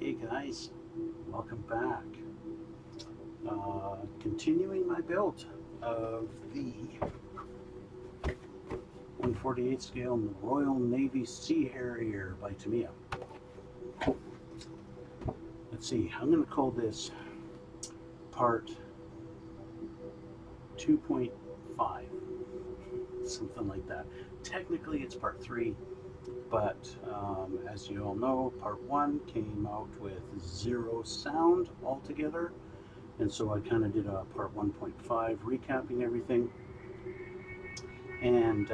Hey guys, welcome back. Continuing my build of the 1/48 scale Royal Navy Sea Harrier by Tamiya. Let's see, I'm going to call this part 2.5, something like that. Technically it's part 3, but as you all know, part 1 came out with 0 sound altogether. And so I kind of did a part 1.5 recapping everything. And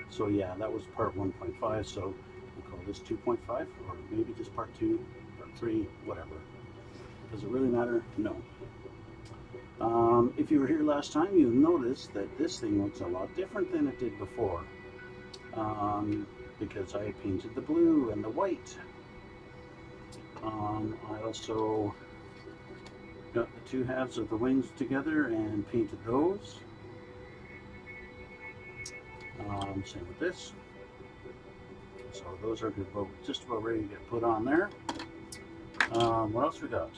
so yeah, that was part 1.5. So we'll call this 2.5, or maybe just part 2, part 3, whatever. Does it really matter? No. If you were here last time, you'll notice that this thing looks a lot different than it did before. Because I painted the blue and the white. I also got the 2 halves of the wings together and painted those. Same with this. So those are just about ready to get put on there. What else we got?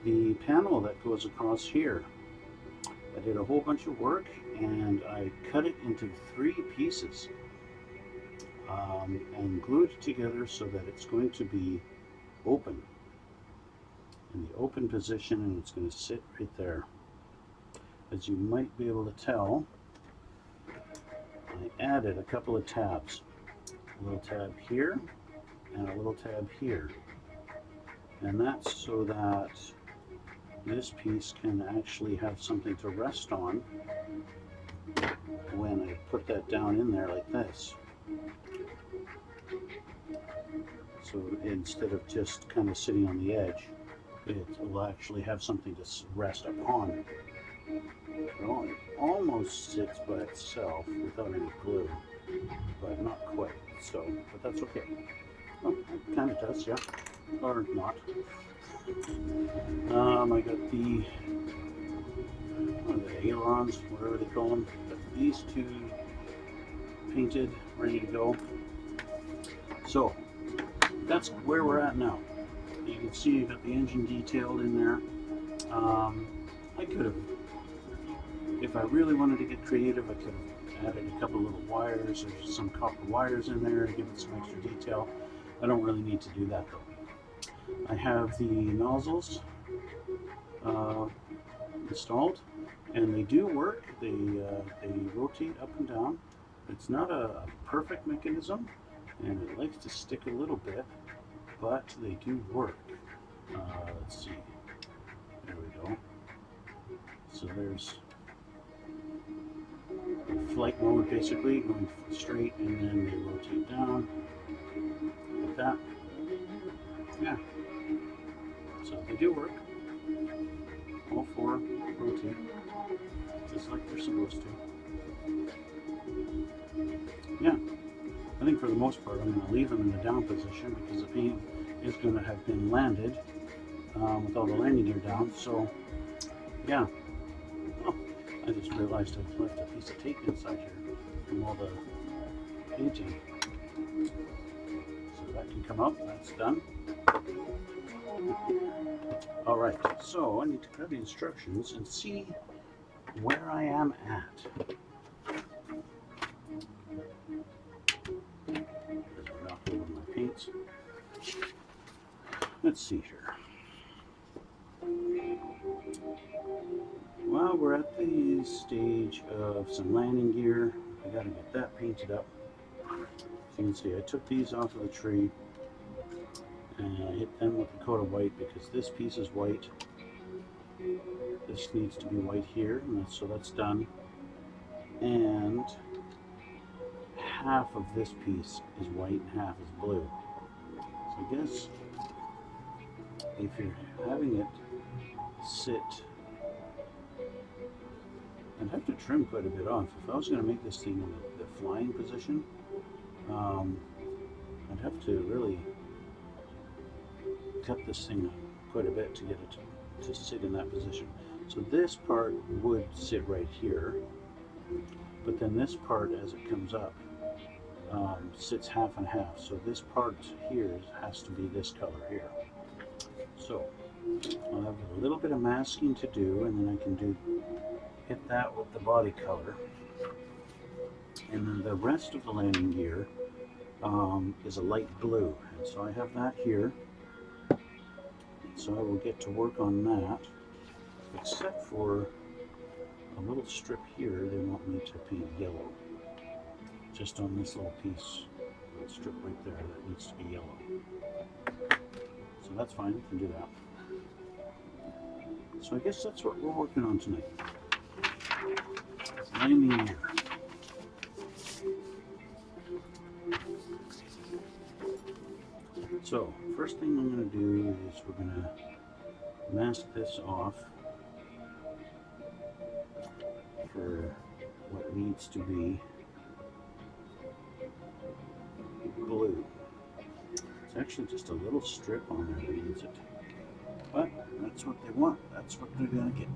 The panel that goes across here. I did a whole bunch of work and I cut it into 3 pieces and glued it together so that it's going to be open. In the open position, and it's going to sit right there. As you might be able to tell, I added a couple of tabs. A little tab here and a little tab here. And that's so that this piece can actually have something to rest on when I put that down in there like this. So instead of just kind of sitting on the edge, it will actually have something to rest upon. Well, it almost sits by itself without any glue, but not quite. So, but that's okay. Well, it kind of does, yeah, or not. I got the ailerons, whatever they call them. Got these 2 painted, ready to go. So that's where we're at now. You can see you got the engine detailed in there. I could have, if I really wanted to get creative, I could have added a couple little wires or some copper wires in there to give it some extra detail. I don't really need to do that though. I have the nozzles installed, and they do work. They rotate up and down. It's not a perfect mechanism, and it likes to stick a little bit, but they do work. Let's see. There we go. So there's flight mode, basically going straight, and then they rotate down like that. Yeah. So they do work. All 4 rotate just like they're supposed to. Yeah. I think for the most part I'm going to leave them in the down position because the paint is going to have been landed with all the landing gear down. So yeah. Oh, I just realized I've left a piece of tape inside here from all the painting. So that can come out. That's done. Alright, so I need to grab the instructions and see where I am at. Knock over my paints. Let's see here. Well, we're at the stage of some landing gear. I gotta get that painted up. So you can see I took these off of the tree and I hit them with a coat of white because this piece is white. This needs to be white here, and so that's done. And half of this piece is white and half is blue. So I guess if you're having it sit, I'd have to trim quite a bit off. If I was going to make this thing in the flying position, I'd have to really cut this thing quite a bit to get it to sit in that position. So this part would sit right here, but then this part as it comes up sits half and half. So this part here has to be this color here. So I'll have a little bit of masking to do, and then I can hit that with the body color. And then the rest of the landing gear is a light blue, and so I have that here. So I will get to work on that, except for a little strip here they want me to paint yellow. Just on this little piece, little strip right there, that needs to be yellow. So that's fine, I can do that. So I guess that's what we're working on tonight. Landing gear. So first thing I'm going to do is we're going to mask this off for what needs to be blue. It's actually just a little strip on there that needs it. But that's what they want. That's what they're going to get.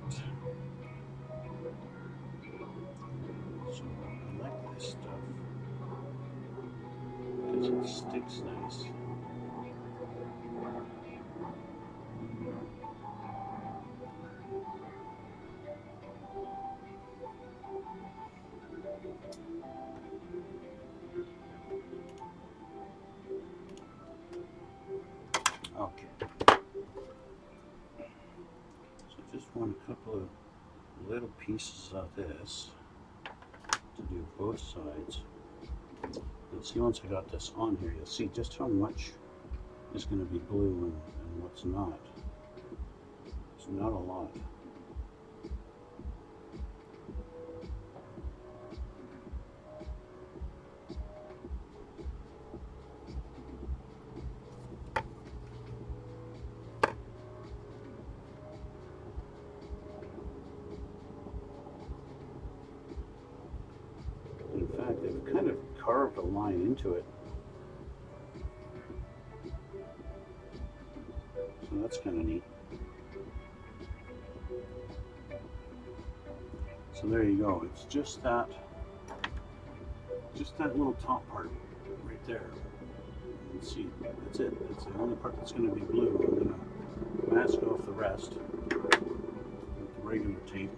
So I like this stuff because it sticks nice. Okay. So just want a couple of little pieces of this to do both sides. You'll see once I got this on here, you'll see just how much is going to be blue and what's not. It's not a lot. In fact, they've kind of carved a line into it. So that's kind of neat. So there you go. It's just that little top part right there. You can see, that's it. It's the only part that's going to be blue. I'm going to mask off the rest with the regular tape.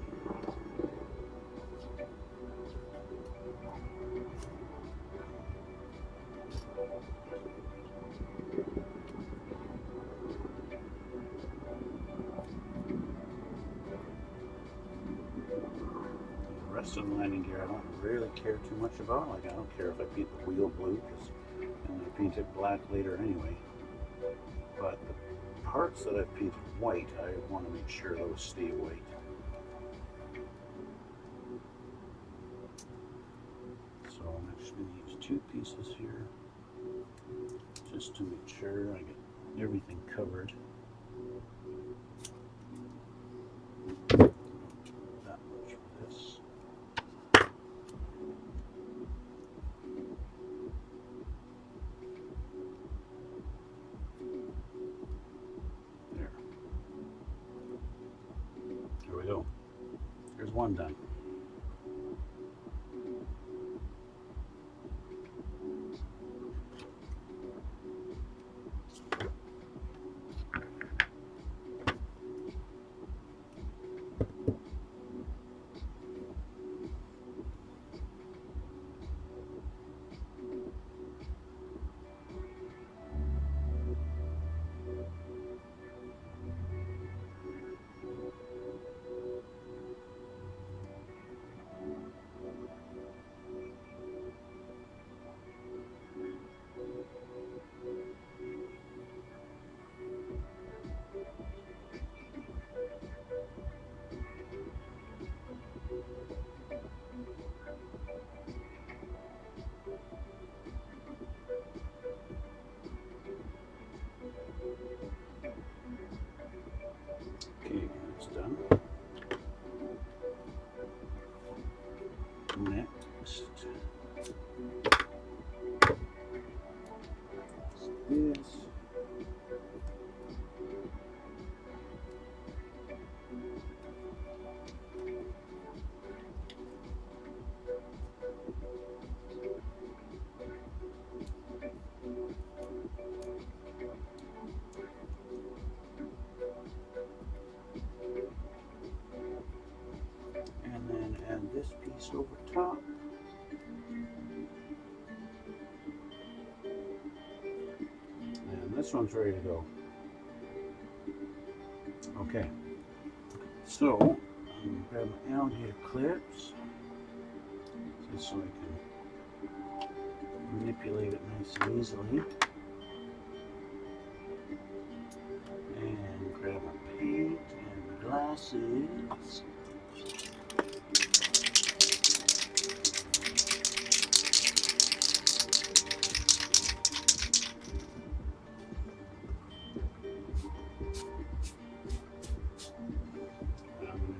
The rest of the landing gear I don't really care too much about. Like, I don't care if I paint the wheel blue, because I'm going to paint it black later anyway. But the parts that I've painted white, I want to make sure those stay white. So I'm actually going to use two pieces here, just to make sure I get everything covered. That much for this. There. There we go. There's one done. this one's ready to go. Okay, so I'm going to grab my alligator clips just so I can manipulate it nice and easily. And grab my paint and glasses.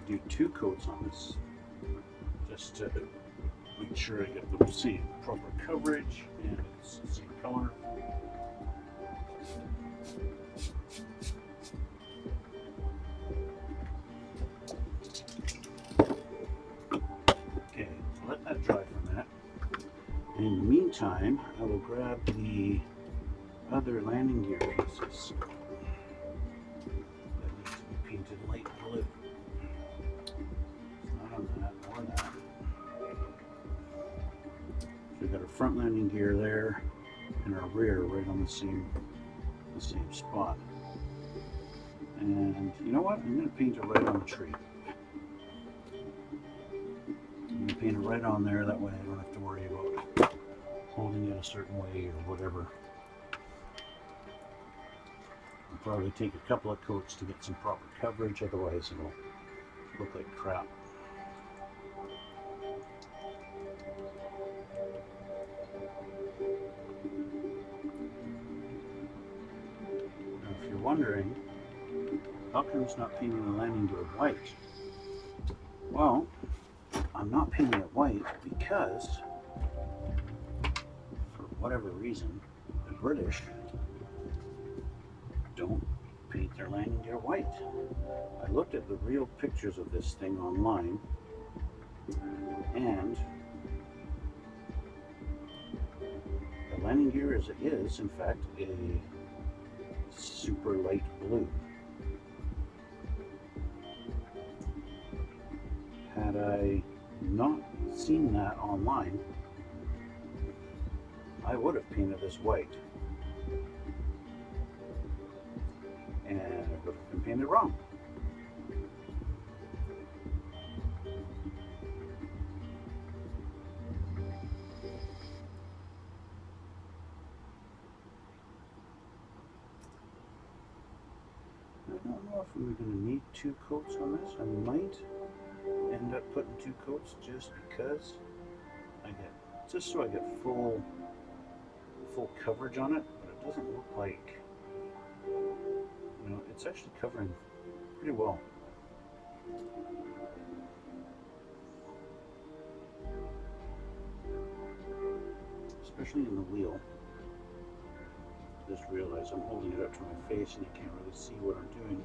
Do 2 coats on this just to make sure I get the same proper coverage and it's the same color. Okay, let that dry for a minute. In the meantime, I will grab the other landing gear pieces that need to be painted light blue. That or that. So we've got our front landing gear there and our rear right on the same spot. And you know what? I'm going to paint it right on the tree. I'm going to paint it right on there. That way I don't have to worry about holding it a certain way or whatever. I'll probably take a couple of coats to get some proper coverage, otherwise it'll look like crap. If you're wondering, how come it's not painting the landing gear white? Well, I'm not painting it white because, for whatever reason, the British don't paint their landing gear white. I looked at the real pictures of this thing online, and the landing gear is in fact a super light blue. Had I not seen that online, I would have painted this white, and it would have been painted wrong. I don't know if we're going to need 2 coats on this. I might end up putting 2 coats just because just so I get full coverage on it, but it doesn't look like, you know, it's actually covering pretty well. Especially in the wheel. Just realized I'm holding it up to my face and you can't really see what I'm doing.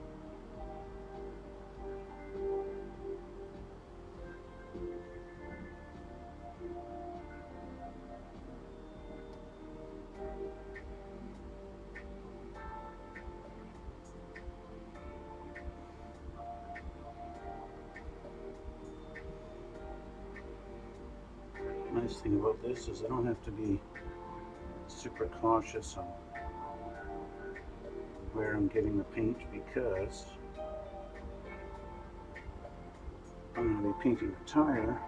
Nice thing about this is I don't have to be super cautious on where I'm getting the paint because I'm going to be painting the tire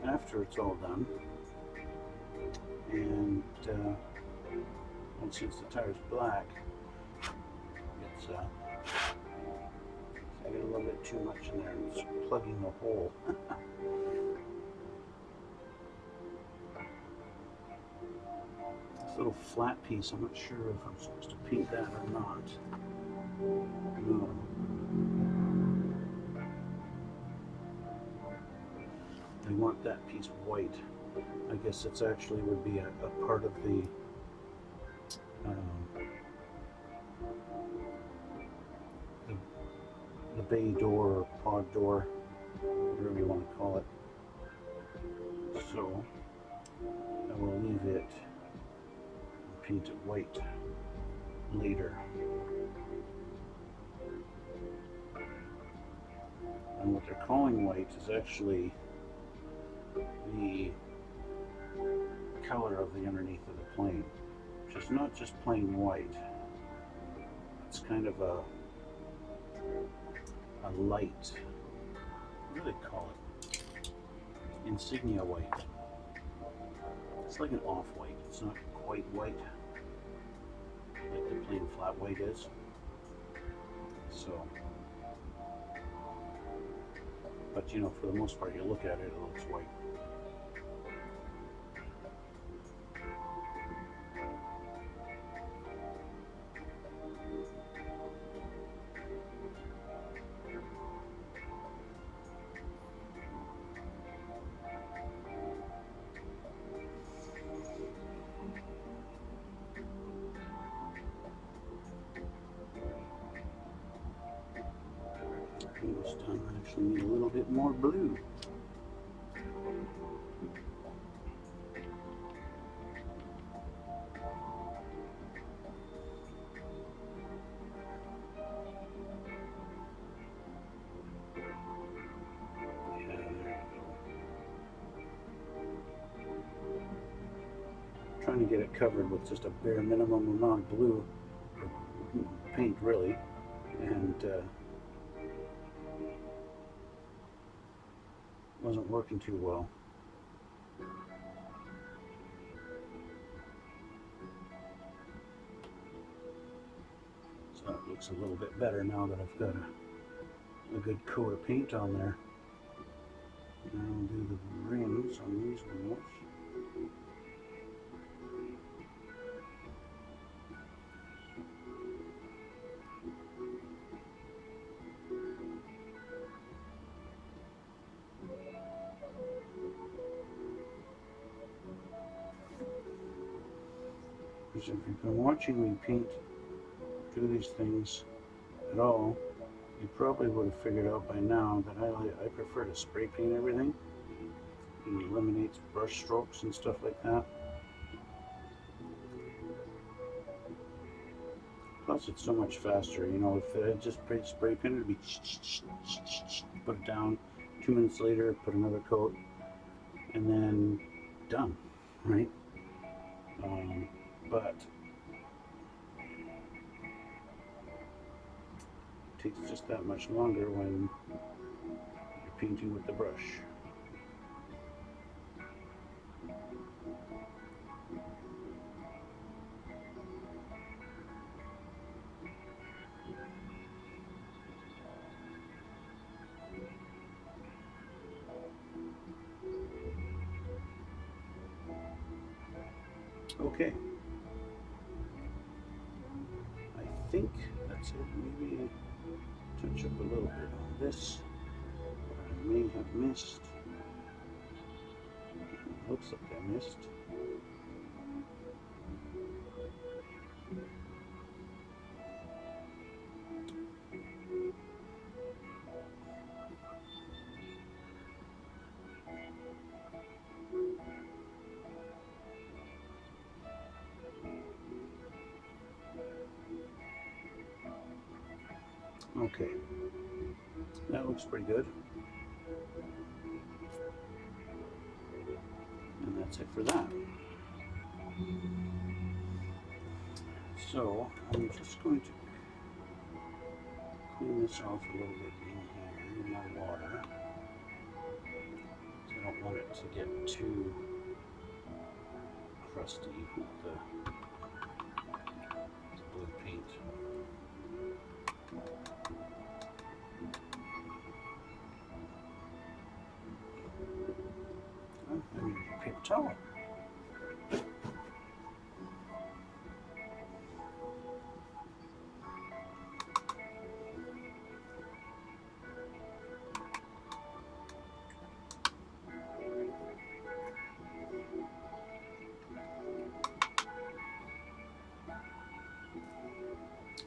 after it's all done, and since the tire's black, it's I get a little bit too much in there and it's plugging the hole. This little flat piece, I'm not sure if I'm supposed to paint that or not. No. I want that piece white. I guess it's actually would be a part of the bay door or pod door, whatever you want to call it. So I will leave it and paint it white later. And what they're calling white is actually the color of the underneath of the plane, which it's not just plain white. It's kind of a light, what do they call it? Insignia white. It's like an off-white. It's not quite white like the plain flat white is. So, but you know, for the most part, you look at it, it looks white. This time I actually need a little bit more blue. Yeah, there we go. Trying to get it covered with just a bare minimum amount of blue, or paint really, and wasn't working too well. So it looks a little bit better now that I've got a good coat of paint on there. And I'll do the rims on these wheels. Because if you've been watching me paint, do these things at all, you probably would have figured out by now that I prefer to spray paint everything. It eliminates brush strokes and stuff like that. Plus it's so much faster, you know, if I just spray paint, it'd be put it down, 2 minutes later, put another coat, and then done, right? But it takes just that much longer when you're painting with the brush. Okay. I think that's it. Maybe touch up a little bit on this. What I may have missed. It looks like I missed. Okay, that looks pretty good. And that's it for that. So I'm just going to clean this off a little bit in here in my water. I don't want it to get too crusty with the blue paint. I need a paper towel.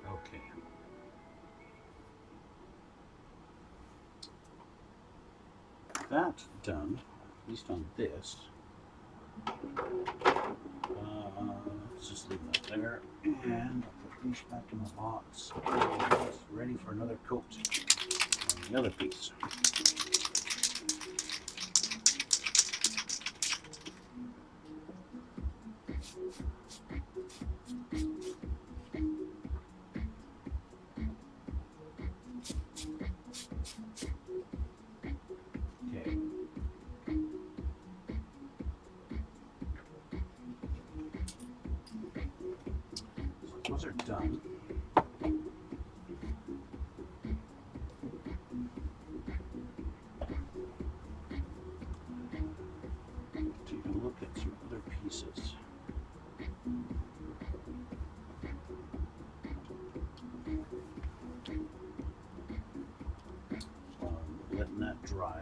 Okay. That's done, at least on this. Let's just leave that there, and I'll put these back in the box. It's ready for another coat on the other piece. Those are done. Take a look at some other pieces. Letting that dry.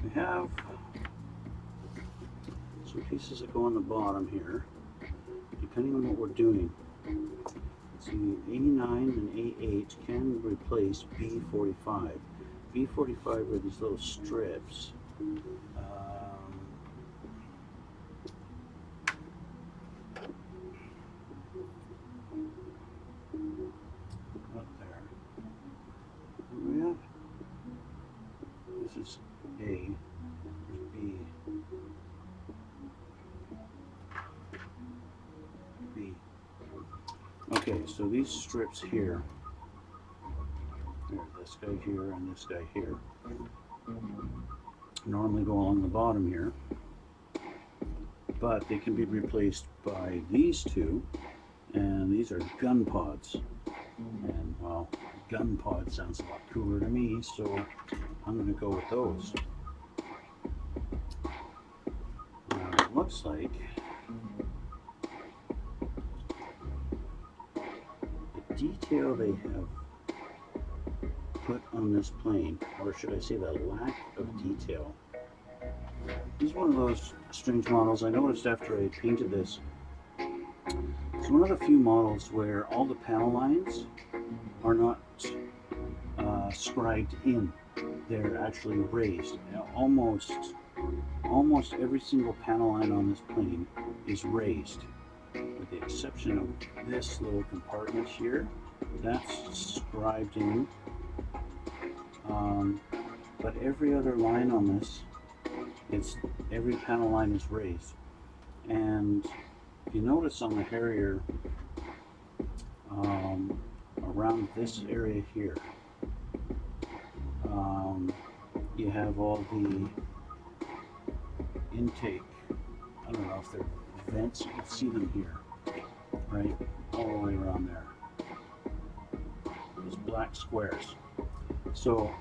We have some pieces that go on the bottom here, depending on what we're doing. See, A9 and A8 can replace B45. B45 are these little strips. Up there. Where are we at? This is A. There's B. B. Okay, so these strips here, this guy here and this guy here, normally go along the bottom here, but they can be replaced by these two, and these are gun pods. And well, gun pod sounds a lot cooler to me, so I'm going to go with those. Now it looks like the detail they have put on this plane, or should I say the lack of detail, is one of those strange models. I noticed after I painted this, it's one of the few models where all the panel lines are not scribed in. They're actually raised. Now, almost every single panel line on this plane is raised, with the exception of this little compartment here. That's scribed in. But every other line on this, every panel line is raised. And if you notice on the Harrier, around this area here, you have all the intake, I don't know if they're vents, you can see them here, right, all the way around there, those black squares. So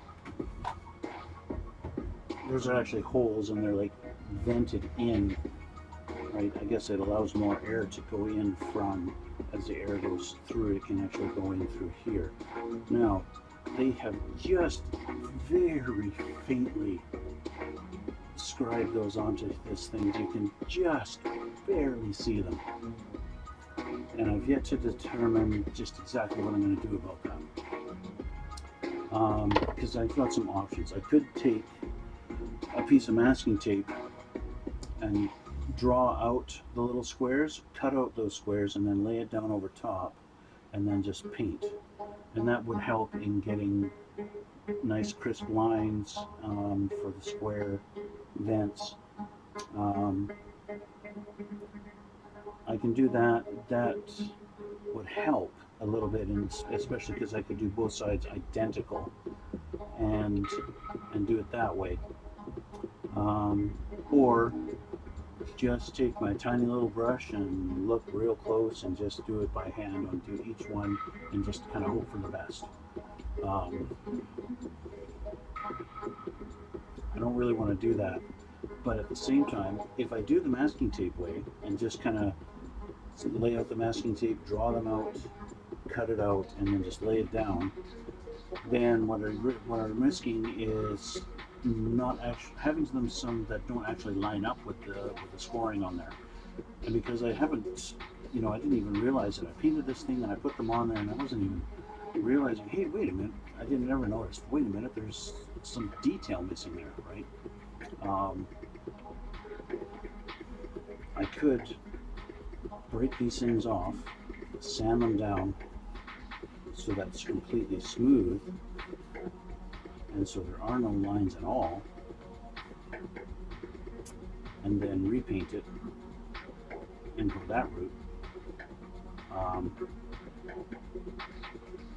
those are actually holes, and they're like vented in, right? I guess it allows more air to go in from, as the air goes through, it can actually go in through here. Now, they have just very faintly scribed those onto this thing. You can just barely see them. And I've yet to determine just exactly what I'm going to do about that. Because I've got some options. I could take a piece of masking tape and draw out the little squares, cut out those squares, and then lay it down over top, and then just paint. And that would help in getting nice crisp lines for the square vents. I can do that. That would help a little bit, and especially because I could do both sides identical and do it that way. Or just take my tiny little brush and look real close and just do it by hand and do each one and just kind of hope for the best. I don't really want to do that, but at the same time, if I do the masking tape way and just kind of lay out the masking tape, draw them out, cut it out, and then just lay it down, then what I'm risking is not actually having them some that don't actually line up with the scoring on there. And because I haven't, I didn't even realize it. I painted this thing and I put them on there, and I wasn't even realizing, hey, wait a minute, I didn't ever notice, wait a minute, there's some detail missing there, right? I could break these things off, sand them down so that's completely smooth, and so there are no lines at all, and then repaint it and go that route.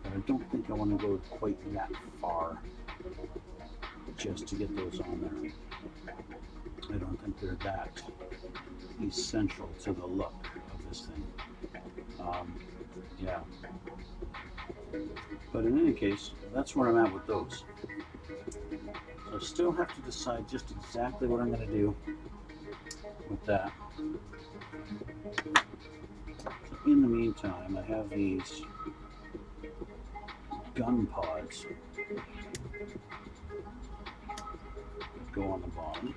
But I don't think I want to go quite that far just to get those on there. I don't think they're that essential to the look of this thing. Yeah. But in any case, that's where I'm at with those. So I still have to decide just exactly what I'm going to do with that. So in the meantime, I have these gun pods that go on the bottom.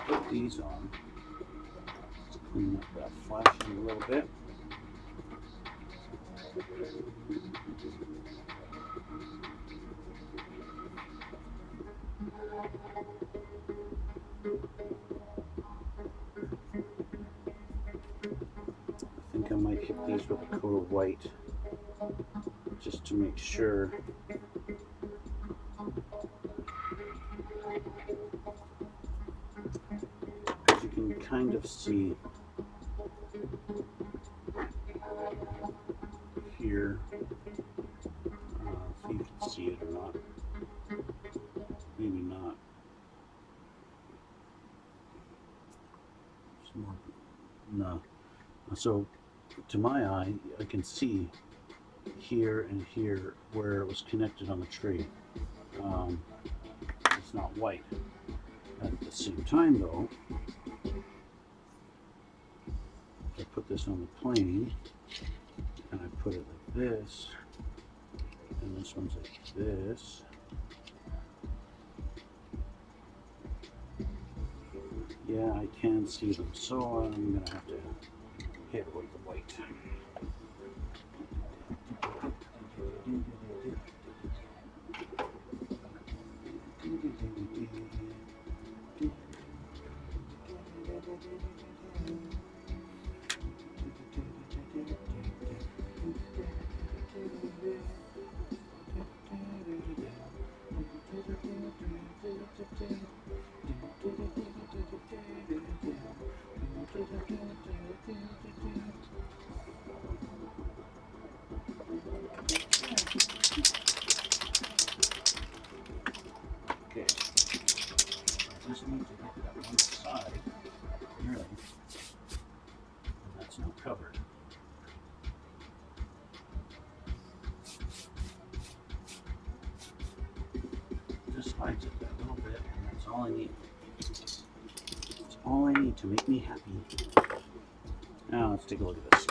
Put these on. Let's clean up that flashing a little bit. I think I might hit these with a coat of white just to make sure. Because you can kind of see here. I don't know if you can see it or not. Maybe not. No. So to my eye, I can see here and here where it was connected on the tree. It's not white. At the same time though, I put this on the plane and I put it like this, and this one's like this. Yeah, I can see them, so I'm gonna have to hit it with the white. Okay, I just need to get that one side nearly, and that's now covered. Just hides it that little bit, and that's all I need. It's all I need to make me happy. Now let's take a look at this.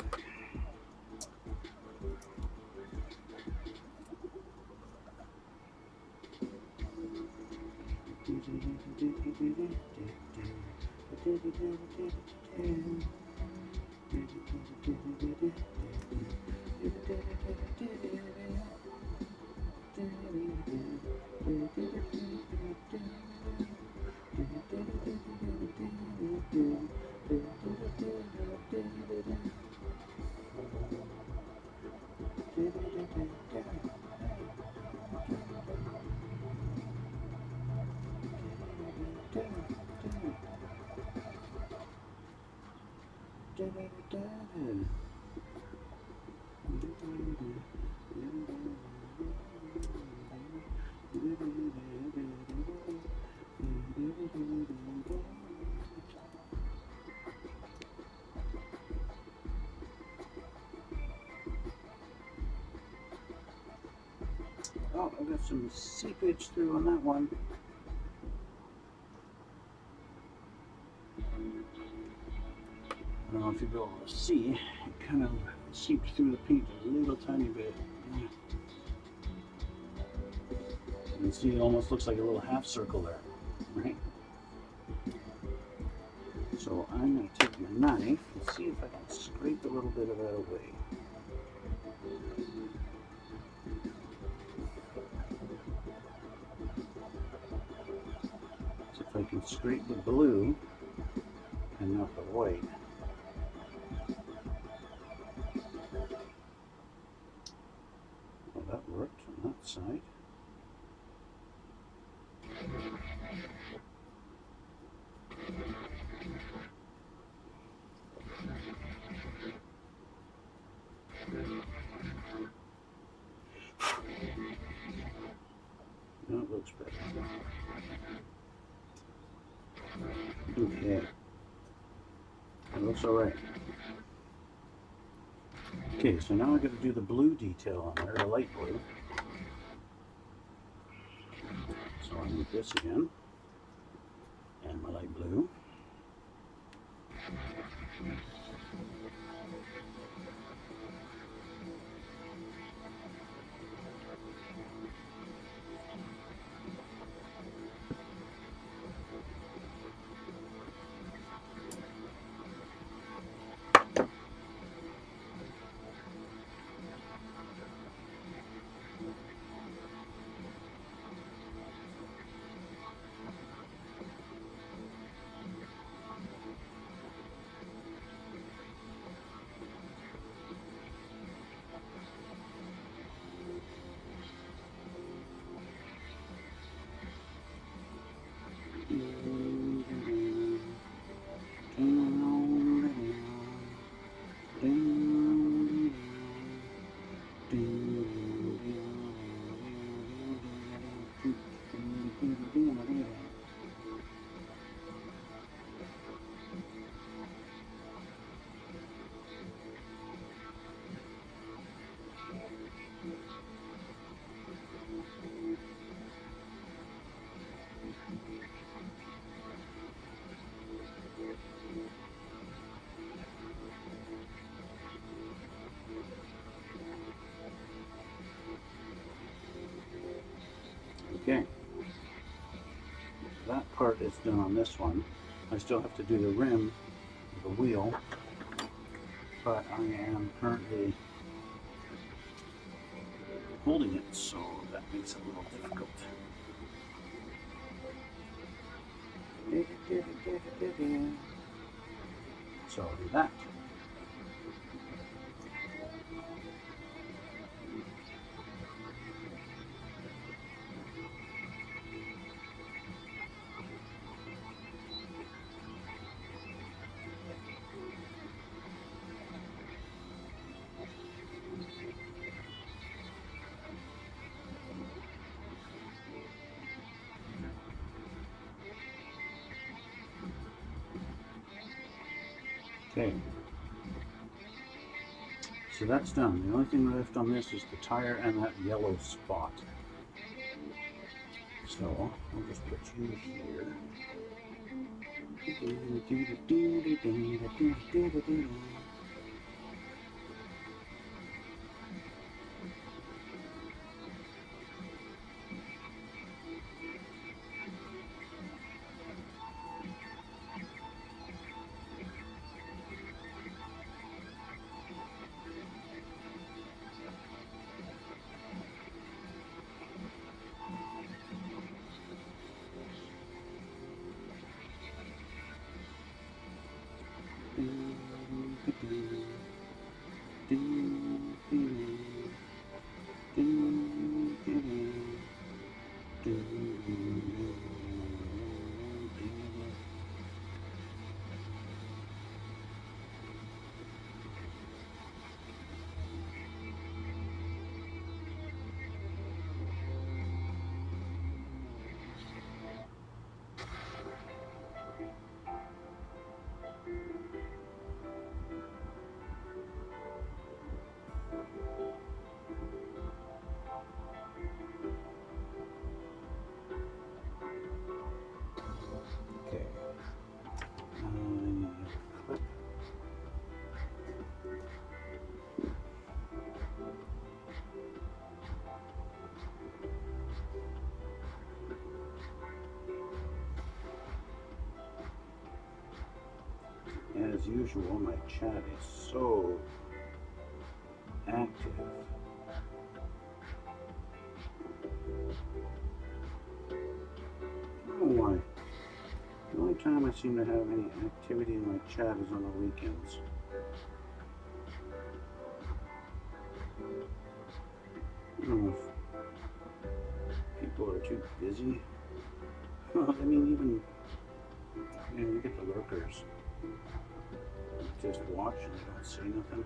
Oh, I got some seepage through on that one. I don't know if you'll be able to see, it kind of seeped through the paint a little tiny bit. You can see it almost looks like a little half circle there, right? So I'm going to take my knife and see if I can scrape a little bit of that away. So if I can scrape the blue and not the white. Well, that worked on that side. No, it looks better. Okay. It looks alright. Okay, so now I got to do the blue detail on there, the light blue. So I need this again, and my light blue. Okay, so that part is done on this one. I still have to do the rim, the wheel, but I am currently holding it, so that makes it a little difficult. So I'll do that. Okay, so that's done. The only thing left on this is the tire and that yellow spot. So I'll just put you here. As usual, my chat is so active. I don't know why. The only time I seem to have any activity in my chat is on the weekends. I don't know if people are too busy. I mean, even, you get the lurkers. Just watch and they don't say nothing.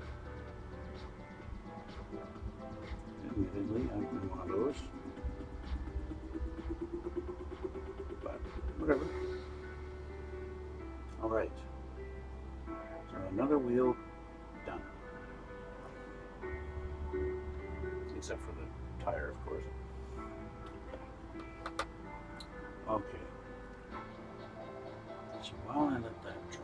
Admittedly, I've been one of those. But whatever. Alright. So another wheel done. Except for the tire, of course. Okay. So while I let that dry,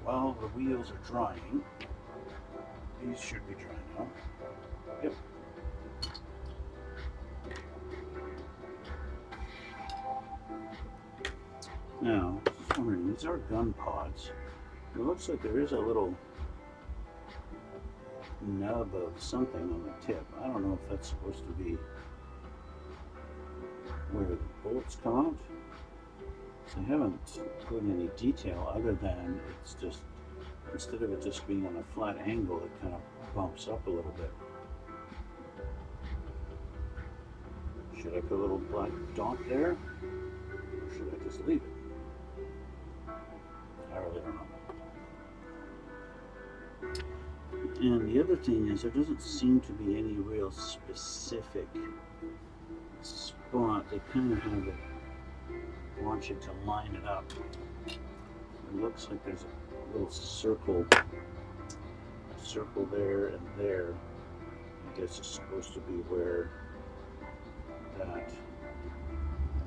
while the wheels are drying, these should be dry now. Yep. Now, just wondering, these are gun pods. It looks like there is a little nub of something on the tip. I don't know if that's supposed to be where the bolts come out. So I haven't put any detail other than it's just, instead of it just being on a flat angle, it kind of bumps up a little bit. Should I put a little black dot there, or should I just leave it? I really don't know. And the other thing is, there doesn't seem to be any real specific spot. They kind of have it, want you to line it up. It looks like there's a little circle there and there. I guess it's supposed to be where that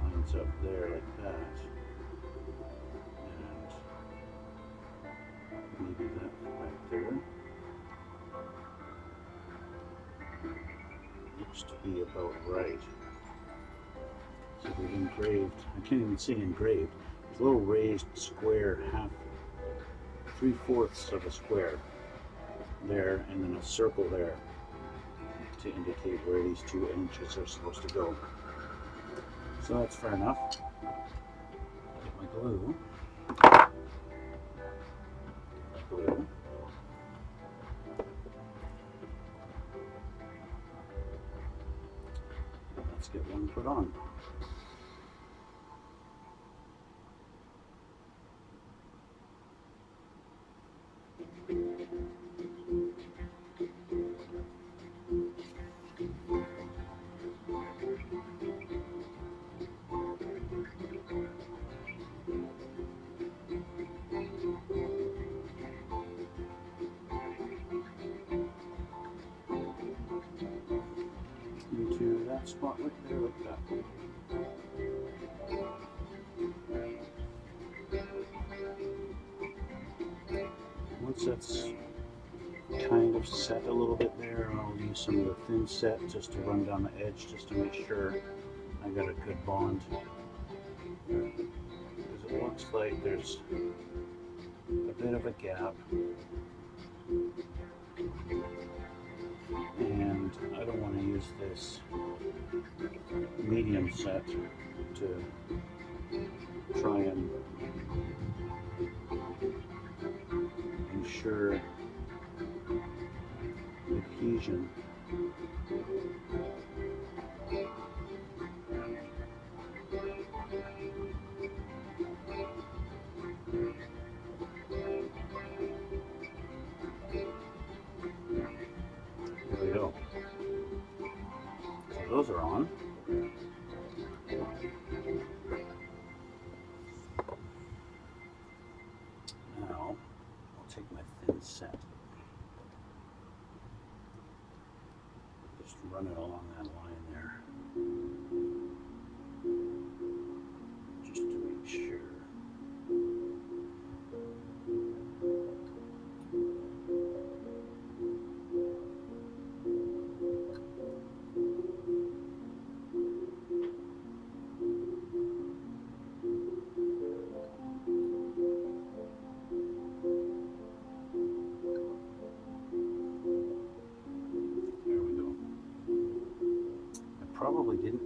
lines up there like that, and maybe that back there. Looks to be about right. So we've engraved, I can't even say engraved, there's a little raised square, half, 3/4 of a square there, and then a circle there to indicate where these 2 inches are supposed to go. So that's fair enough. Get my glue. Let's get one put on. Into that spot right there, like that. Once that's kind of set a little bit there, I'll use some of the thin set just to run down the edge, just to make sure I got a good bond. Because it looks like there's a bit of a gap, and I don't want to use this medium set to try and ensure adhesion. There we go. So those are on. Now I'll take my thin set. Just run it along that line there. Just to make sure.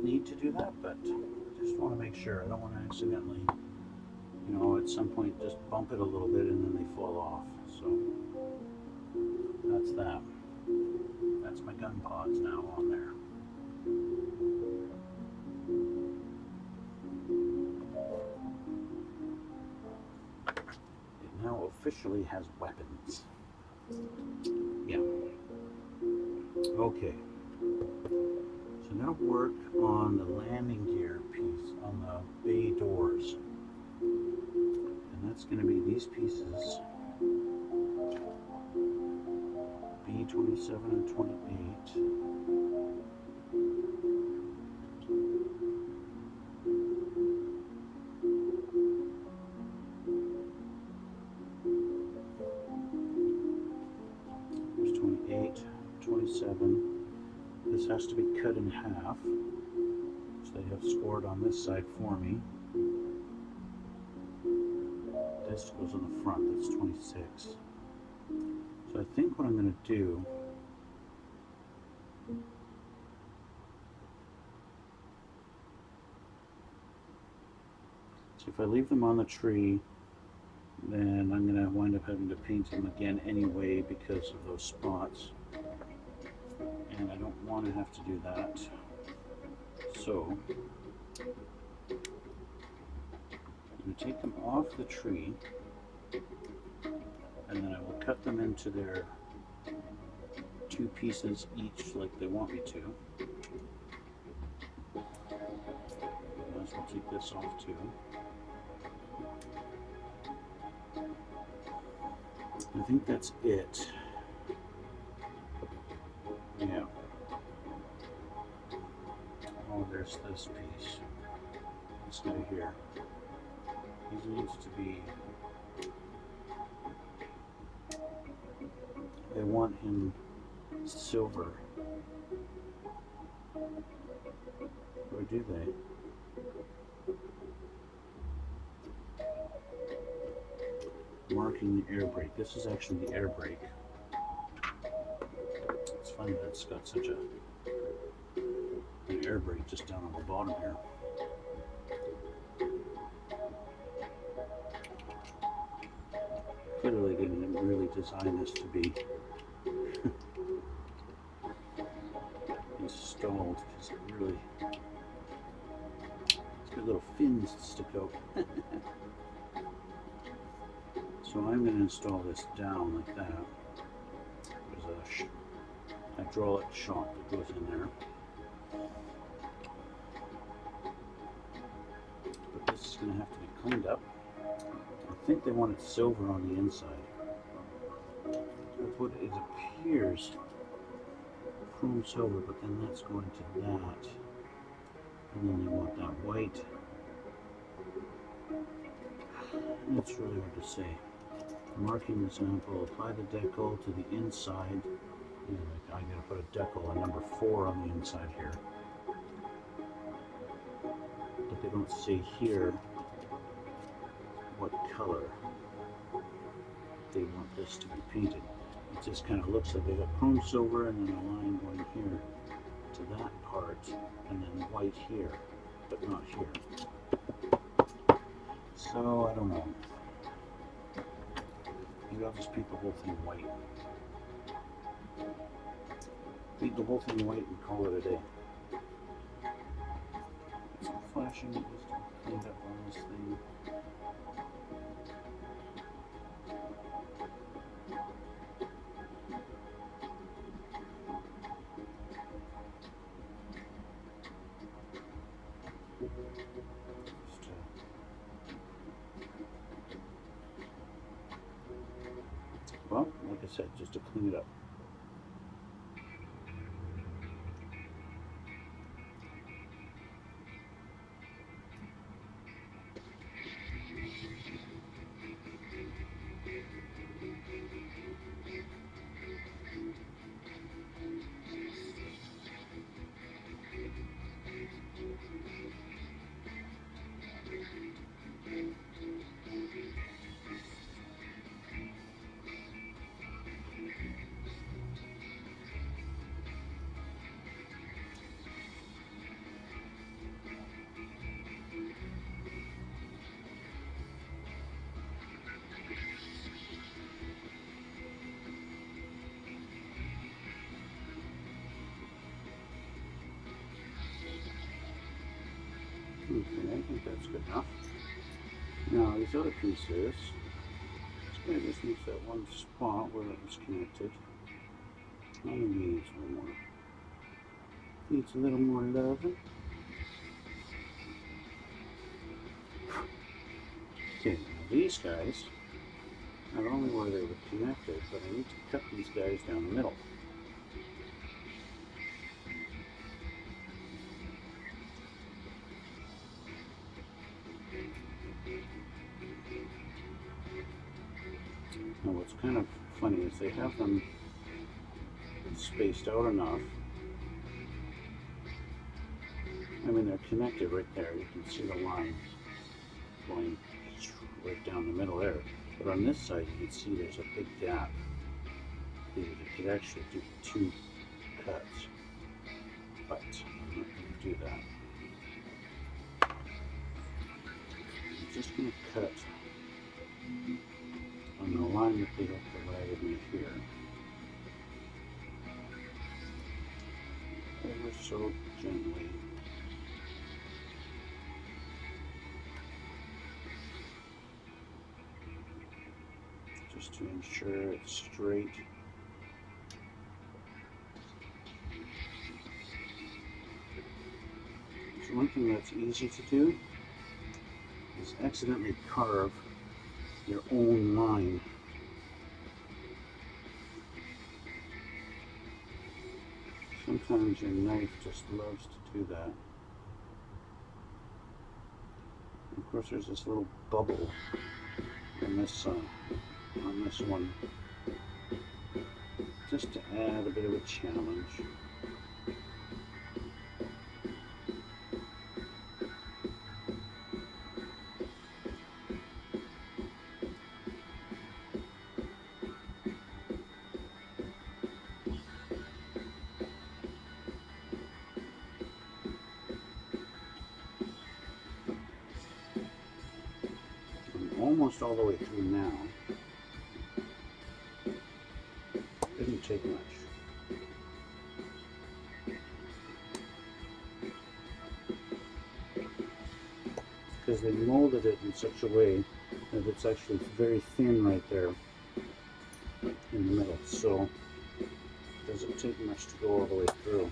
need to do that, but I just want to make sure. I don't want to accidentally, you know, at some point just bump it a little bit and then they fall off. So that's that. That's my gun pods now on there. It now officially has weapons. Yeah. Okay. So I'm going to work on the landing gear piece on the bay doors. And that's going to be these pieces, B27 and 28. There's 28, 27. This has to be cut in half. So they have scored on this side for me. This goes on the front, that's 26. So I think what I'm going to do is if I leave them on the tree, then I'm going to wind up having to paint them again anyway because of those spots. And I don't want to have to do that. So I'm going to take them off the tree, and then I will cut them into their 2 pieces each like they want me to. Might as well take this off too. I think that's it. Yeah. Oh, there's this piece. This guy here. He needs to be... They want him silver. Or do they? Marking the air brake. This is actually the air brake. It's funny that it's got such an air brake just down on the bottom here. Clearly didn't really design this to be installed, because it really, it's got little fins that stick out. So I'm going to install this down like that. There's a hydraulic shock that goes in there. But this is going to have to be cleaned up. I think they want it silver on the inside. That's what it appears. Chrome silver, but then that's going to that. And then they want that white. It's really hard to say. Marking example, apply the decal to the inside. Yeah, I'm going to put a decal, a number 4 on the inside here. But they don't say here what color they want this to be painted. It just kind of looks like they got chrome silver and then a line going here to that part, and then white here, but not here. So I don't know. Maybe I'll just paint the whole thing white. Paint the whole thing white and call it a day. Some flashing just cleaned up on this thing. Well, like I said, just to clean it up. Okay, I think that's good enough. Now these other pieces, this guy just needs that one spot where it was connected. Only needs a little more. Needs a little more loving. Okay, now these guys, not only were they connected, but I need to cut these guys down the middle. Now what's kind of funny is they have them spaced out enough. I mean, they're connected right there. You can see the line going right down the middle there. But on this side, you can see there's a big gap. You could actually do 2 cuts, but I'm not going to do that. I'm just going to cut on the line that they have provided me here. Ever so gently. Just to ensure it's straight. So one thing that's easy to do is accidentally carve your own line. Sometimes your knife just loves to do that. And of course there's this little bubble on this one, just to add a bit of a challenge. Almost all the way through now. Didn't take much. Because they molded it in such a way that it's actually very thin right there in the middle. So it doesn't take much to go all the way through.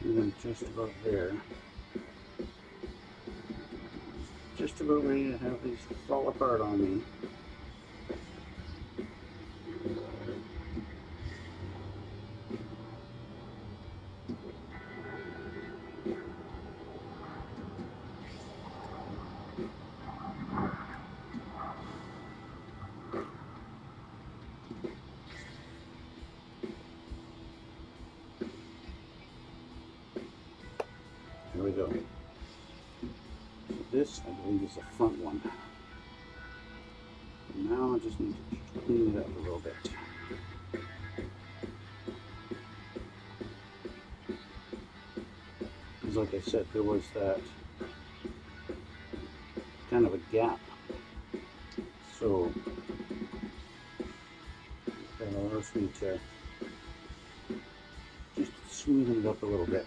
And then just about there, just about ready to have these fall apart on me. There we go. So this, I believe, is the front one. And now I just need to clean it up a little bit. Because like I said, there was that kind of a gap. So that allows me to just smoothen it up a little bit.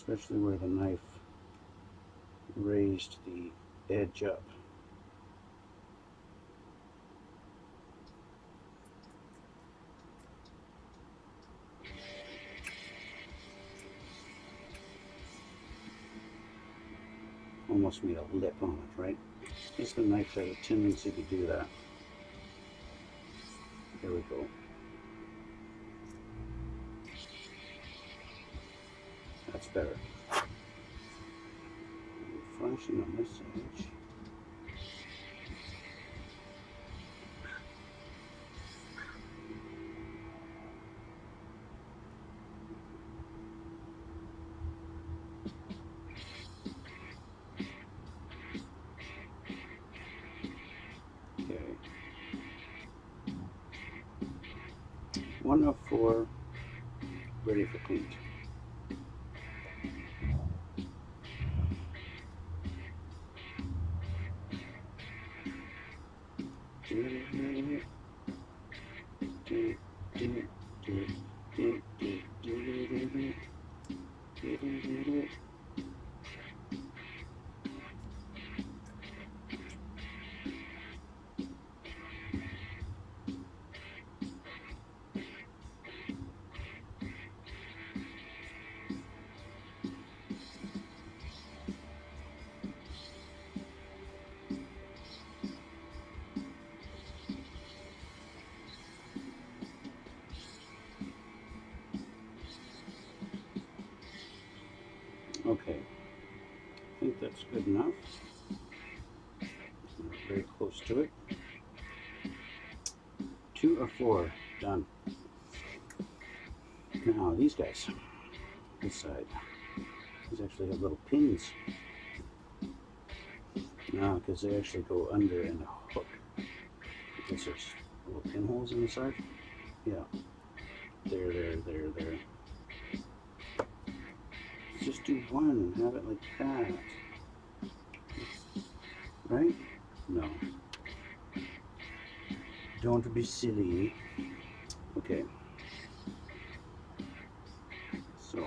Especially where the knife raised the edge up. Almost made a lip on it, right? Just the knife has a tendency to do that. There we go. That's better. Flashing on this edge. 1 of 4 ready for paint. Okay, I think that's good enough. We're very close to it. 2 of 4, done. Now these guys, this side, these actually have little pins. No, because they actually go under in a hook. Because there's little pinholes in the side. Yeah. There. Just do one and have it like that. Right? No. Don't be silly. Okay. So.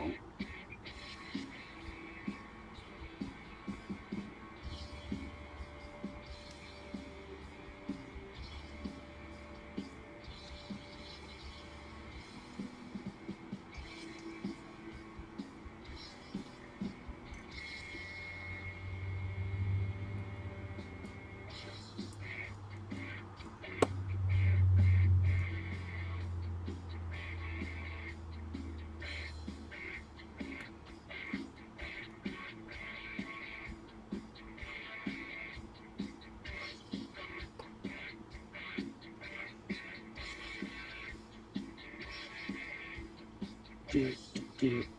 Here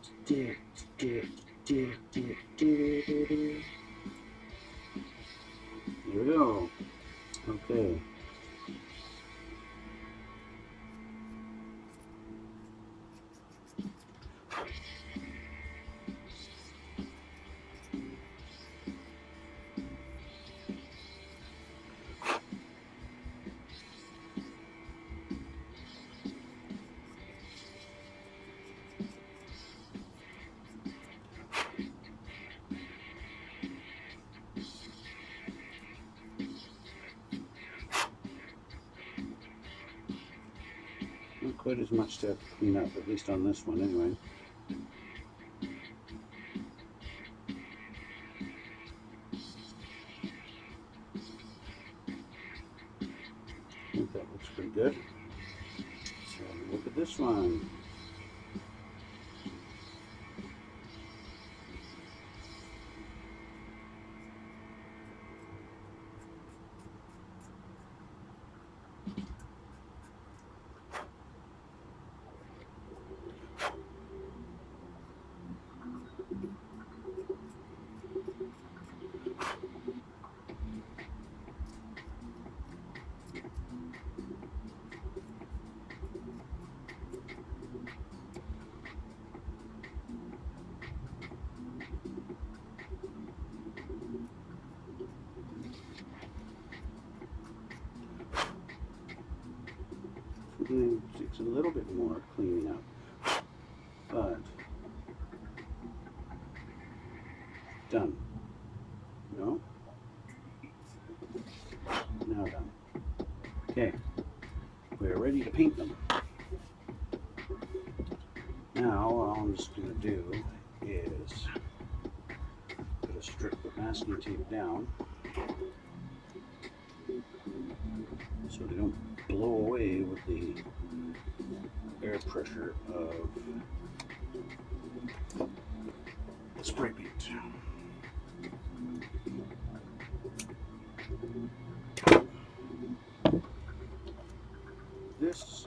we go. Okay. Not quite as much to clean up, at least on this one anyway. I think that looks pretty good. So look at this one. It takes a little bit more cleaning up, but done. No? Now done. Okay, we're ready to paint them. Now all I'm just going to do is put a strip of masking tape down so they don't blow away with the air pressure of the spray paint. This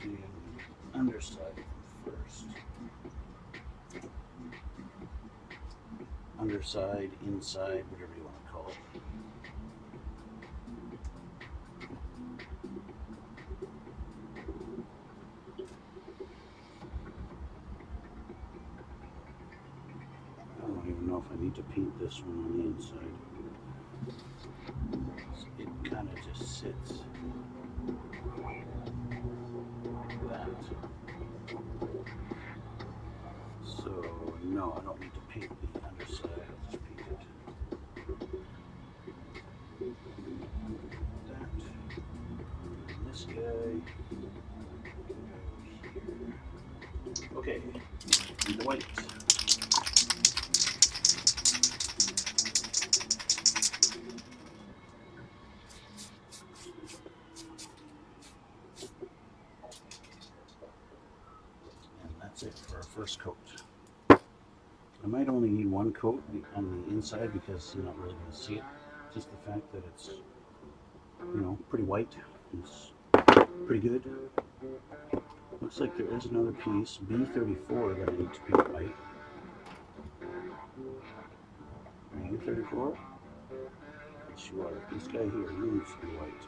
the underside first. underside, inside, whatever you want to call it. I don't even know if I need to paint this one on the inside. It kind of just sits like that. So no, I don't need to paint the underside. I'll just paint it. That. And this guy. Okay, and the white. And that's it for our first coat. I might only need one coat on the inside because you're not really going to see it. Just the fact that it's, you know, pretty white. It's pretty good. Looks like there is another piece, B34, that I need to paint white. Are you 34? Yes, you are. This guy here, he needs to be white.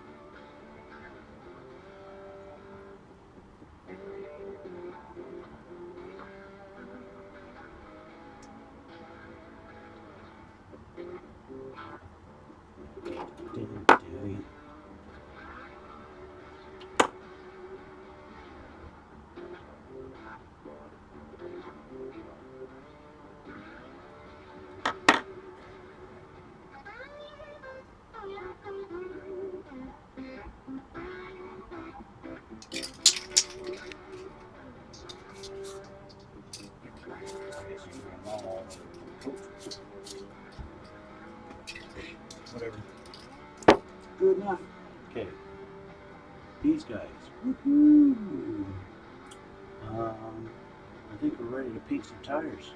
Whatever. Good enough. Okay. These guys. Woohoo! I think we're ready to paint some tires.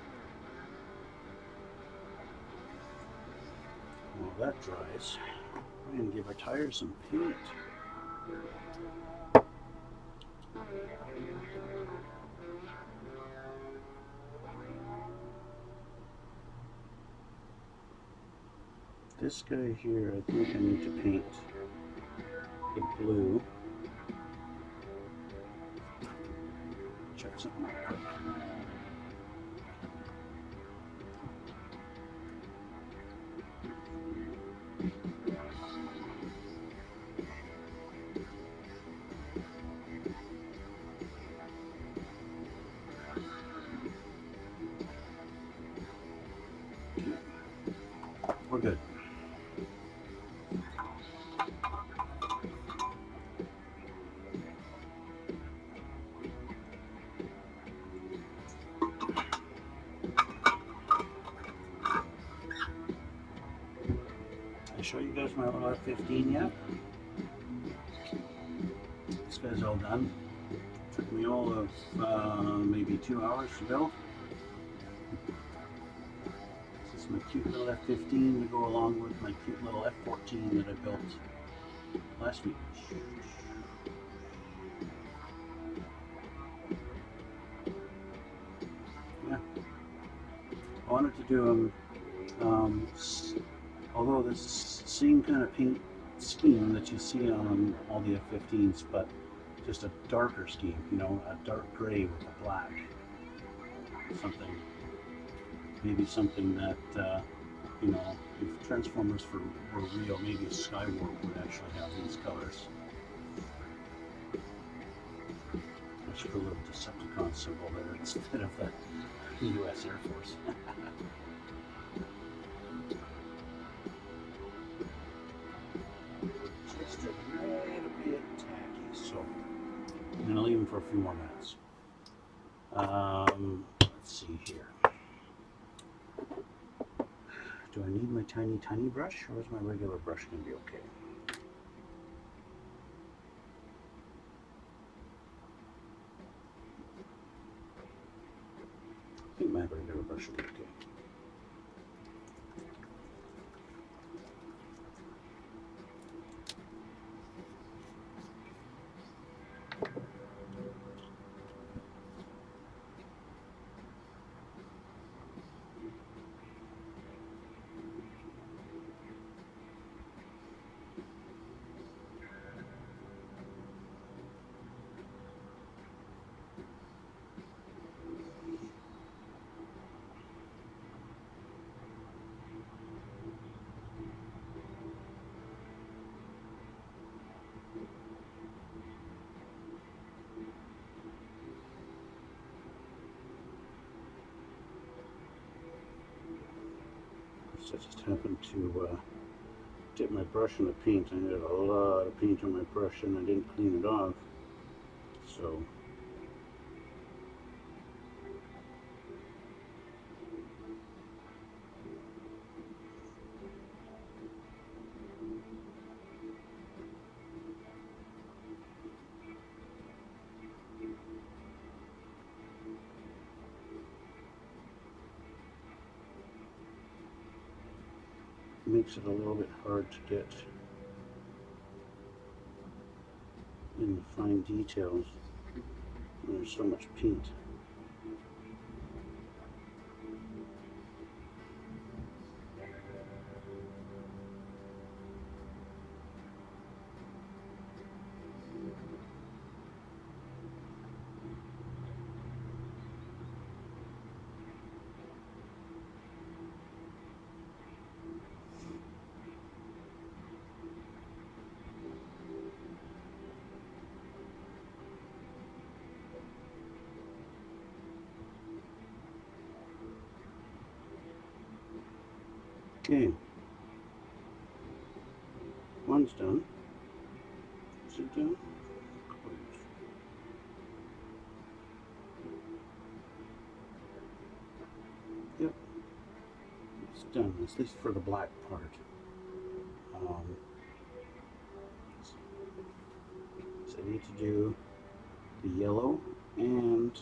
While that dries, we're going to give our tires some paint. This guy here, I think I need to paint the blue. Check something out quick. We're good. I show you guys my little F15 yet? This guy's all done. Took me all of maybe 2 hours to build. This is my cute little F15 to go along with my cute little F14 that I built last week. Yeah. I wanted to do them, although this same kind of paint scheme that you see on all the F15s, but just a darker scheme, you know, a dark gray with a black. Something, maybe something that, you know, if Transformers were real, maybe a Skywarp would actually have these colors. I should put a little Decepticon symbol there instead of the US Air Force. Just a little bit tacky, so I'm going to leave them for a few more minutes. Let's see here. Do I need my tiny brush, or is my regular brush going to be okay? I think my regular brush will be okay. I just happened to dip my brush in the paint. I had a lot of paint on my brush and I didn't clean it off. So it makes it a little bit hard to get in the fine details when there's so much paint. Okay, one's done. Is it done? Close. Yep, it's done, at least for the black part. So I need to do the yellow, and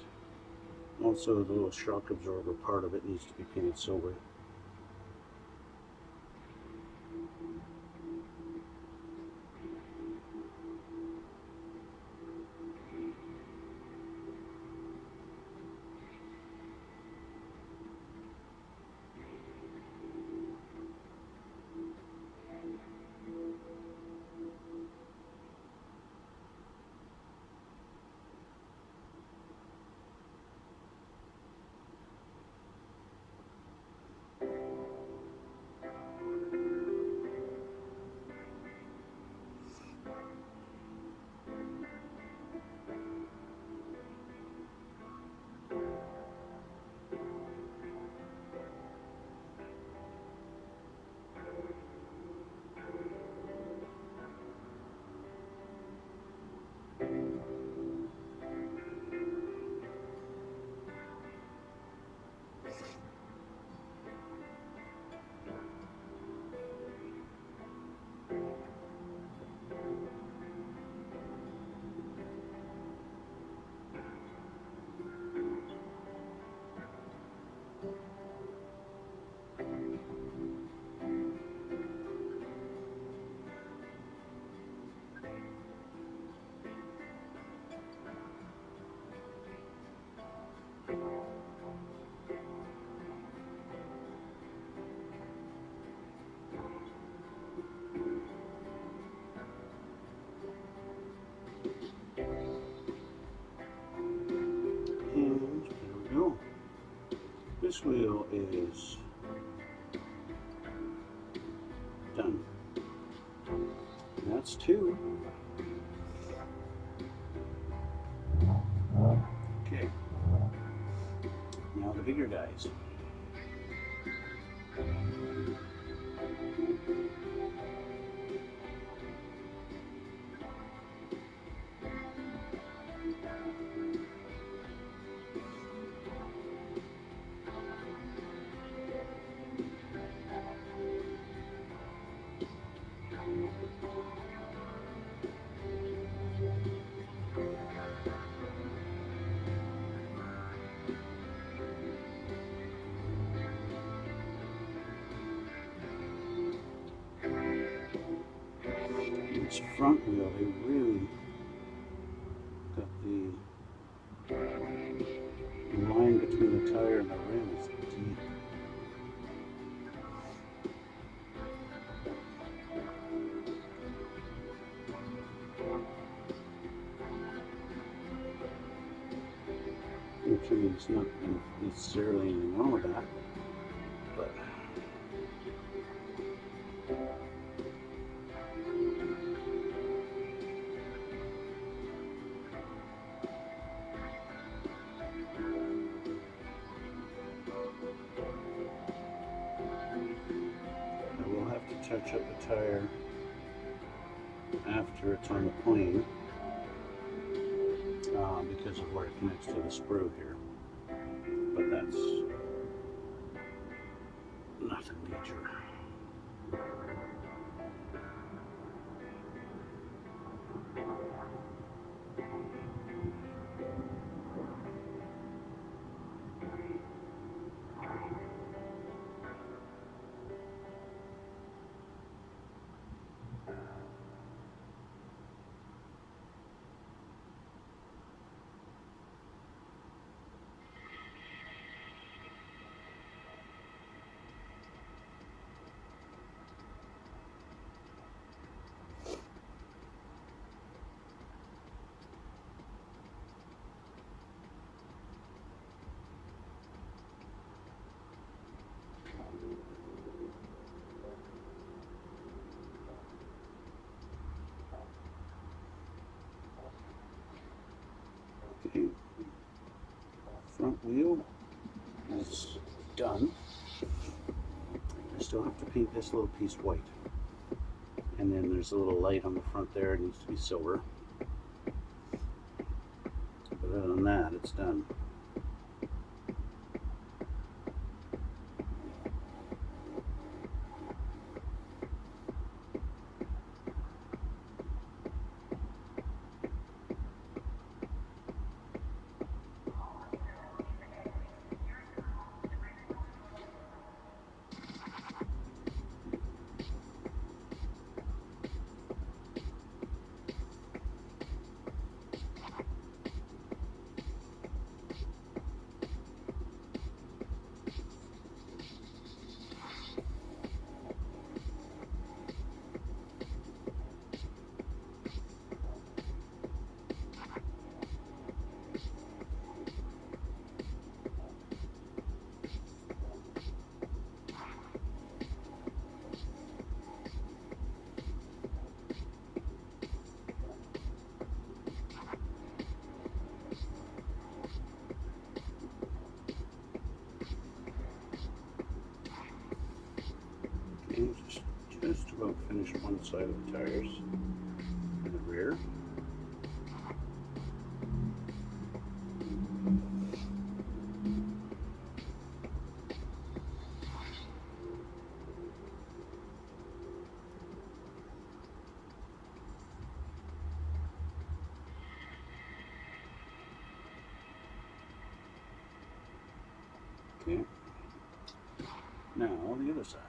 also the little shock absorber part of it needs to be painted silver. And there we go. This wheel is done. And that's two. Okay. Now the bigger guys. This front wheel, they really got the line between the tire and the rim is deep. Which, I mean, it's not necessarily anything wrong with that, but touch up the tire after it's on the plane because of where it connects to the sprue here. But that's nothing major. Okay, front wheel is done. I still have to paint this little piece white. And then there's a little light on the front there, it needs to be silver. But other than that, it's done. Okay, just about finished one side of the tires in the rear. Okay, now the other side.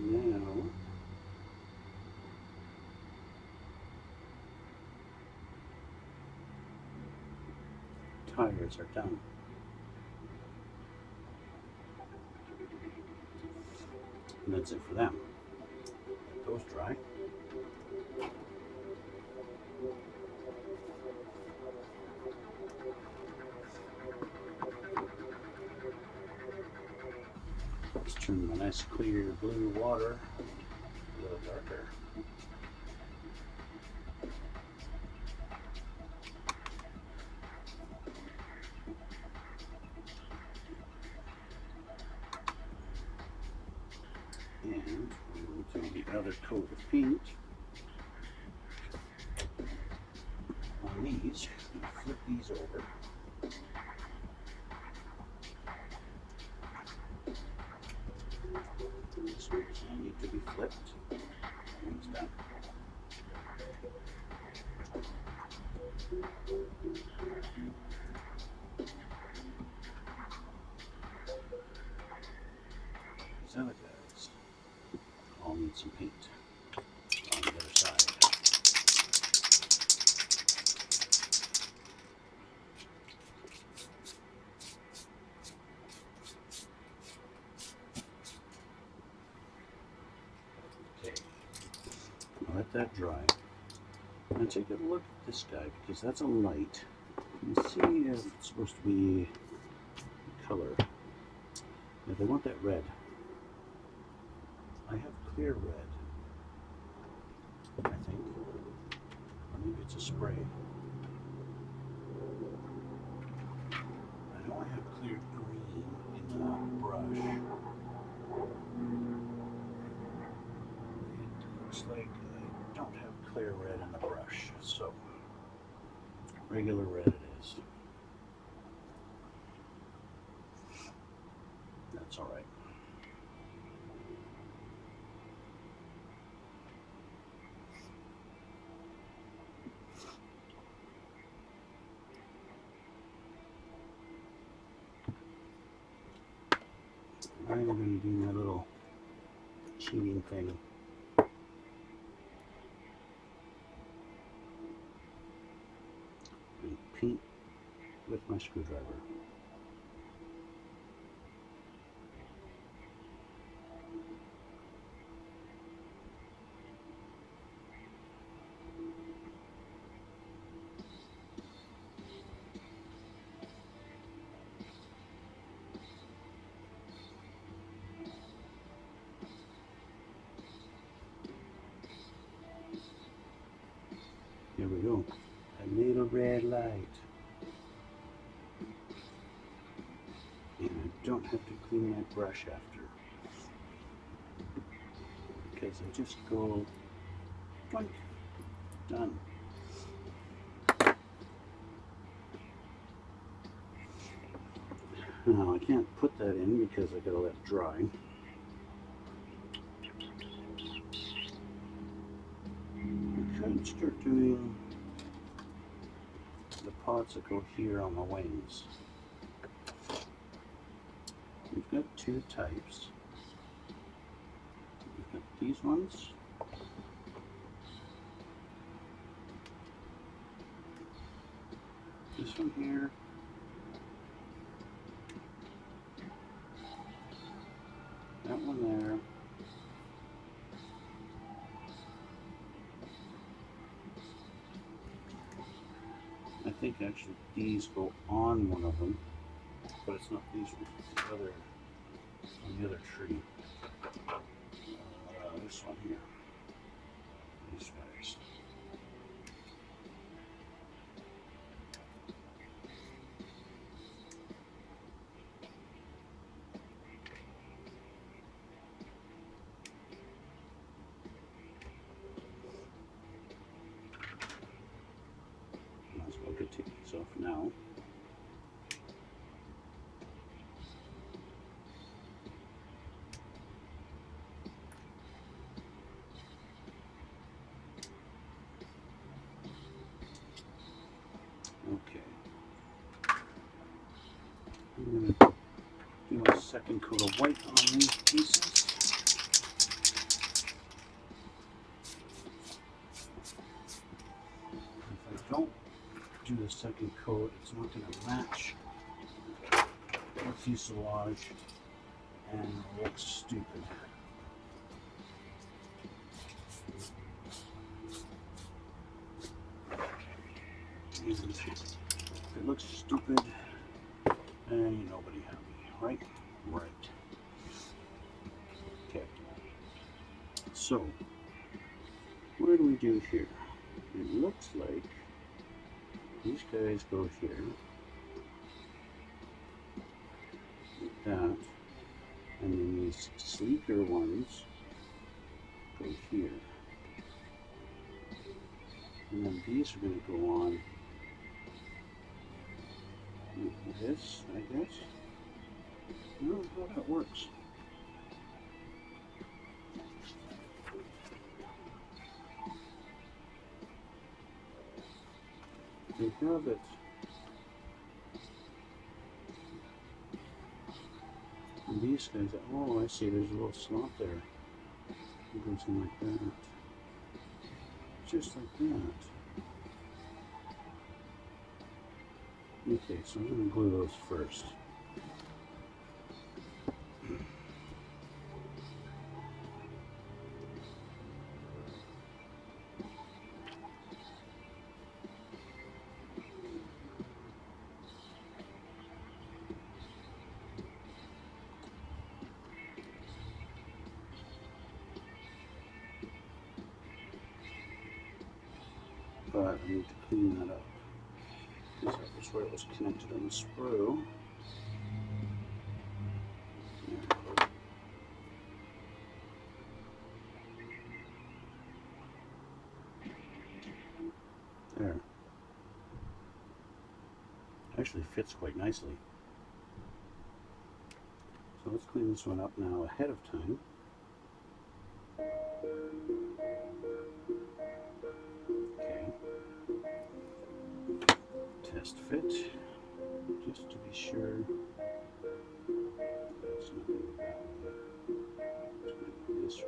Now, tires are done. And that's it for them. Let those dry. Let's turn the nice clear blue water a little darker. And we'll do the other coat of paint on these. Flip these over. This one doesn't need to be flipped. One's done. These other guys all need some paint on the other side. Okay, I'll let that dry. Now take a look at this guy because that's a light. Let's see if it's supposed to be color. If they want that red, I have clear red, I think. Or maybe it's a spray. I know I have clear green in the brush. It looks like I don't have clear red in the brush, so regular red it is. That's all right. I'm going to do my little cheating thing. And paint with my screwdriver. Here we go. A little red light. And I don't have to clean my brush after. Because I just go boink, done. Now I can't put that in because I gotta let it dry. I could start doing the pods that go here on the wings. We've got two types. We've got these ones. This one here. That one there. I think actually these go on one of them, but it's not these ones, it's the other, on the other tree. This one here. These guys. Might as well take these off now. Okay. I'm going to do a second coat of white on these pieces. If I don't do the second coat, it's not going to match the fuselage and look stupid. If it looks stupid, and nobody happy, right? Right. Okay. So, what do we do here? It looks like these guys go here, like that, and then these sleeker ones go here. And then these are going to go on this, I guess. I don't know how that works. They have it. And these guys, oh, I see, there's a little slot there. It goes in like that. Just like that. Okay, so I'm going to glue those first. But I need to clean that up, because that was where it was connected on the sprue. There. Actually fits quite nicely. So let's clean this one up now ahead of time. Okay. Test fit, just to be sure. That's not going to go that way. It's going to go this way.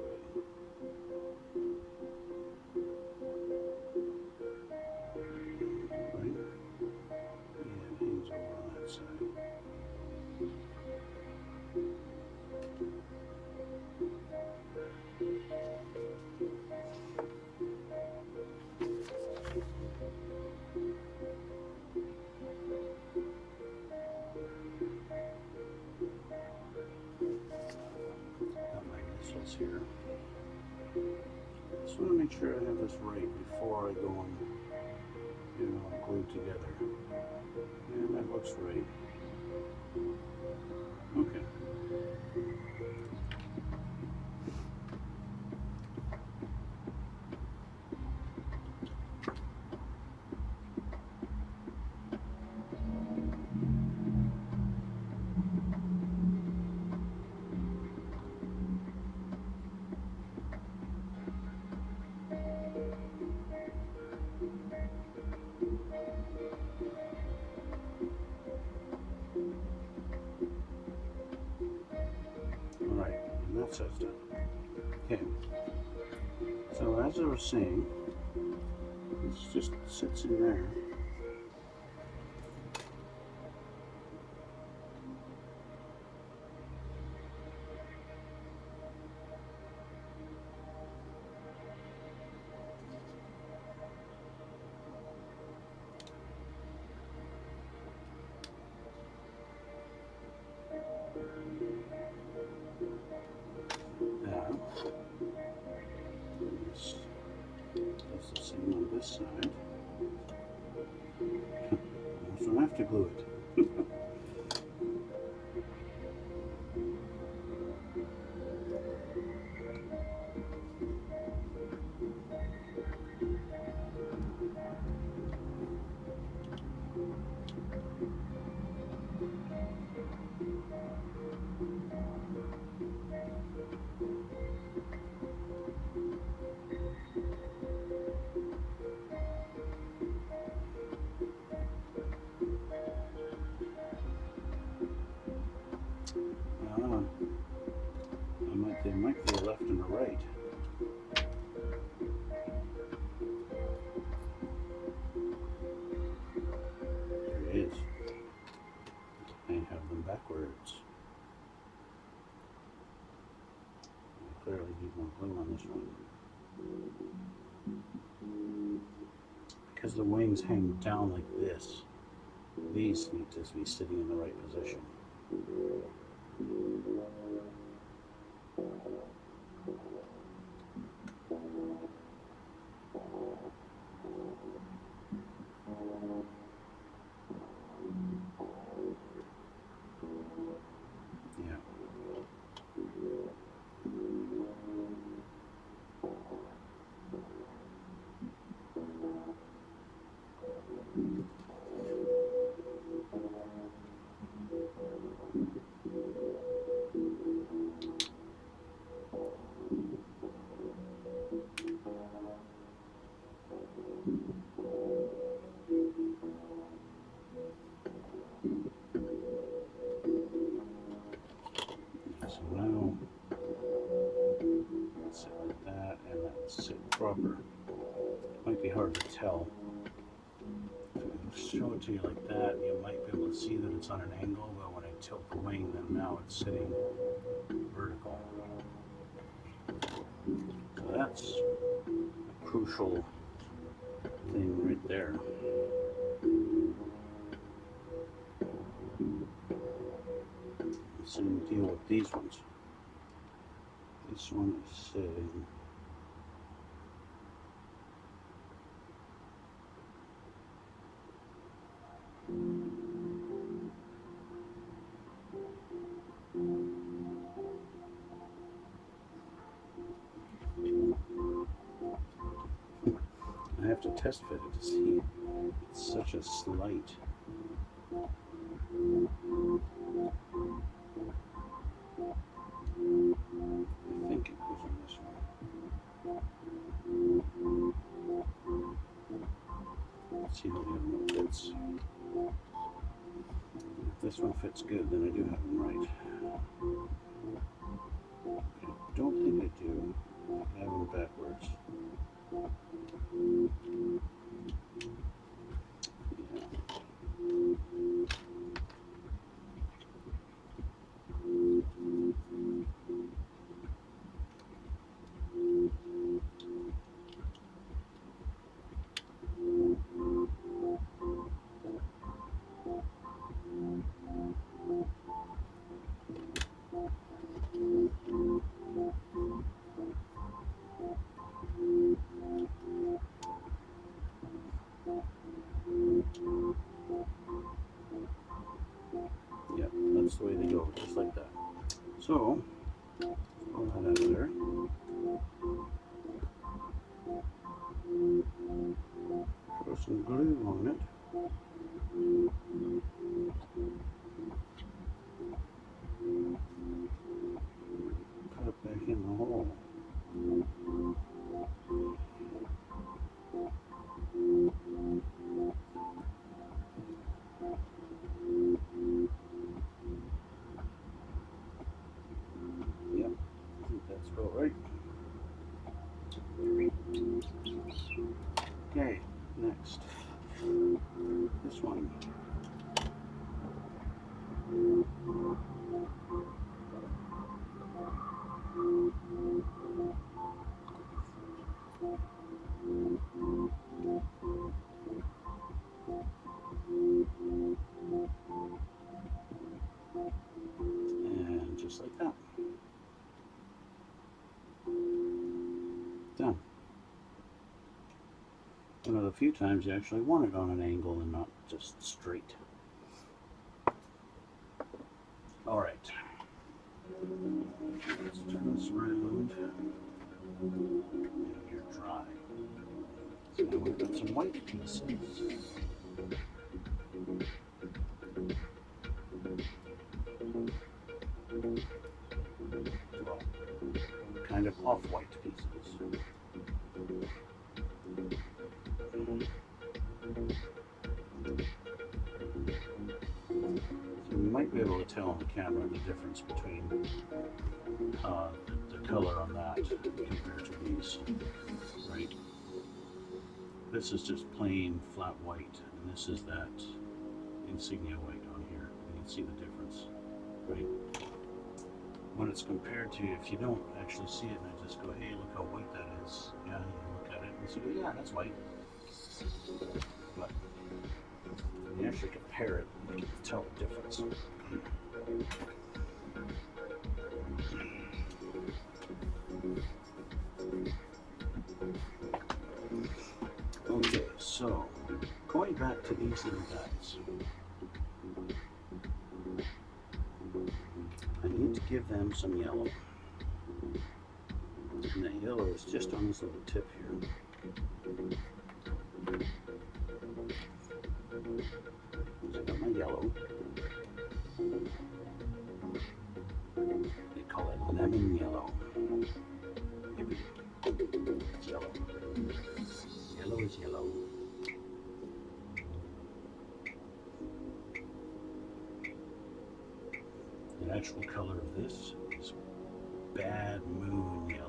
Right? Yeah, it hangs over on that side. Here. Just want to make sure I have this right before I go and get it all glued together. And that looks right. Okay. Alright, and that side's done. Okay. So as I was saying, this just sits in there. That's the same on this side. Almost don't have to glue it. There might be a left and a right. There it is. I have them backwards. I clearly need more glue on this one. Because the wings hang down like this, these need to be sitting in the right position. Yeah. proper. Might be hard to tell. Show it to you like that, you might be able to see that it's on an angle, but when I tilt the wing, then now it's sitting vertical. So that's a crucial thing right there. Same deal with these ones. This one is sitting. I have to test fit it to see. It's such a slight. I think it goes on this one. Let's see how the other one fits. If this one fits good, then I do have them right. I don't think I do. I have them backwards. Yeah, that's the way they go, just like that. So, pull that out of there. Throw some glue on it. Put it back in the hole. Yep, I think that's about right. Okay, next. This one. And just like that. Done. One of the few times you actually want it on an angle and not just straight. Alright. Let's turn this around. And you're dry. So now we've got some white pieces. Well, kind of off-white pieces. So you might be able to tell on the camera the difference between the color on that compared to these, right? This is just plain flat white, and this is that insignia white on here. You can see the difference, right? When it's compared to, if you don't actually see it and I just go, hey, look how white that is. Yeah, you look at it and you go, yeah, that's white. But when you actually compare it, you can tell the difference. Okay, so going back to these little guys, I need to give them some yellow. And that yellow is just on this little tip here. So I got my yellow. They call it lemon yellow. Maybe it's yellow. Yellow is yellow. The actual color of this is bad moon yellow.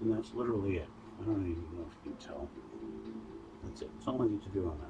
And that's literally it. I don't even know if you can tell. That's it. That's all I need to do on that.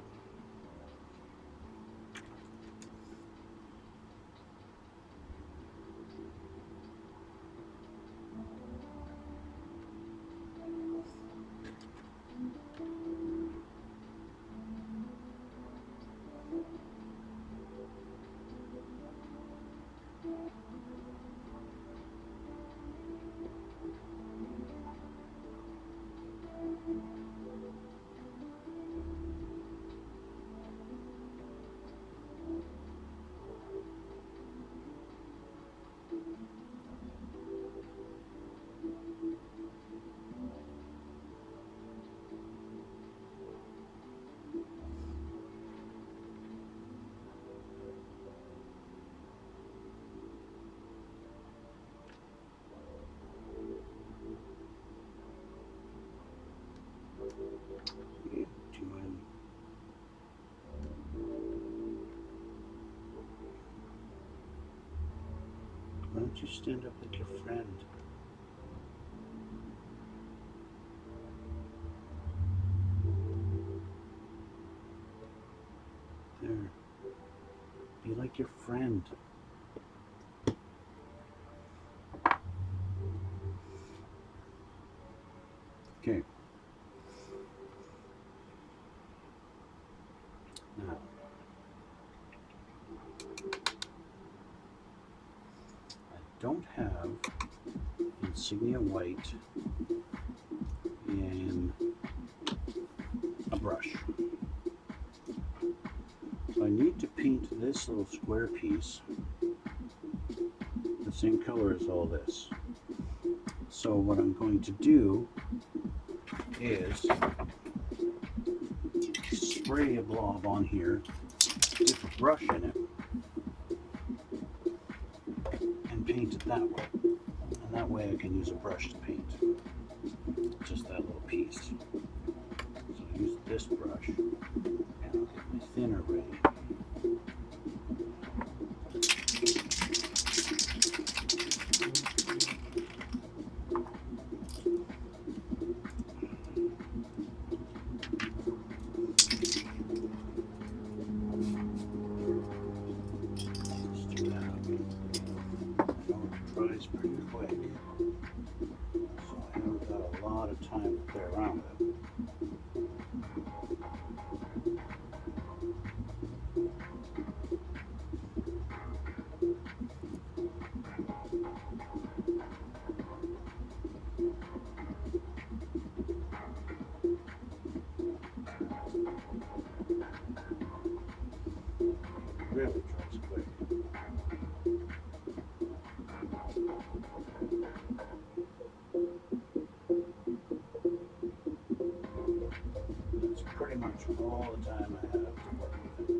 Why don't you stand up like your friend? There. Be like your friend. Okay. Now, I don't have insignia white in a brush. So I need to paint this little square piece the same color as all this. So what I'm going to do is spray a blob on here with a brush in it and paint it that way. And that way I can use a brush to paint just that little piece. So I use this brush and I'll get my thinner ready. Dries pretty quick, so I haven't got a lot of time to play around with it. Really dries quick. That's pretty much all the time I have to work with it.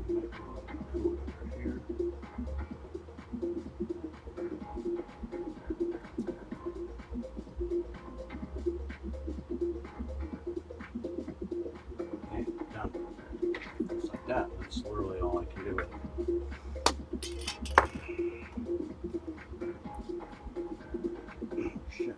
Might go over here. Okay, done. Just like that. That's literally all I can do with it. Shit.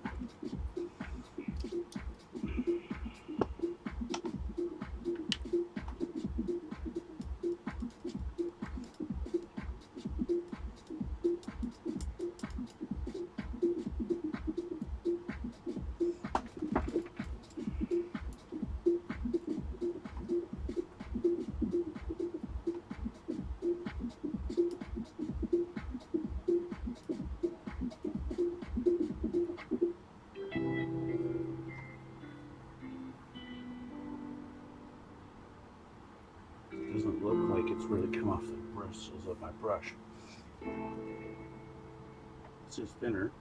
Doesn't look like it's really come off the bristles of my brush. This is thinner.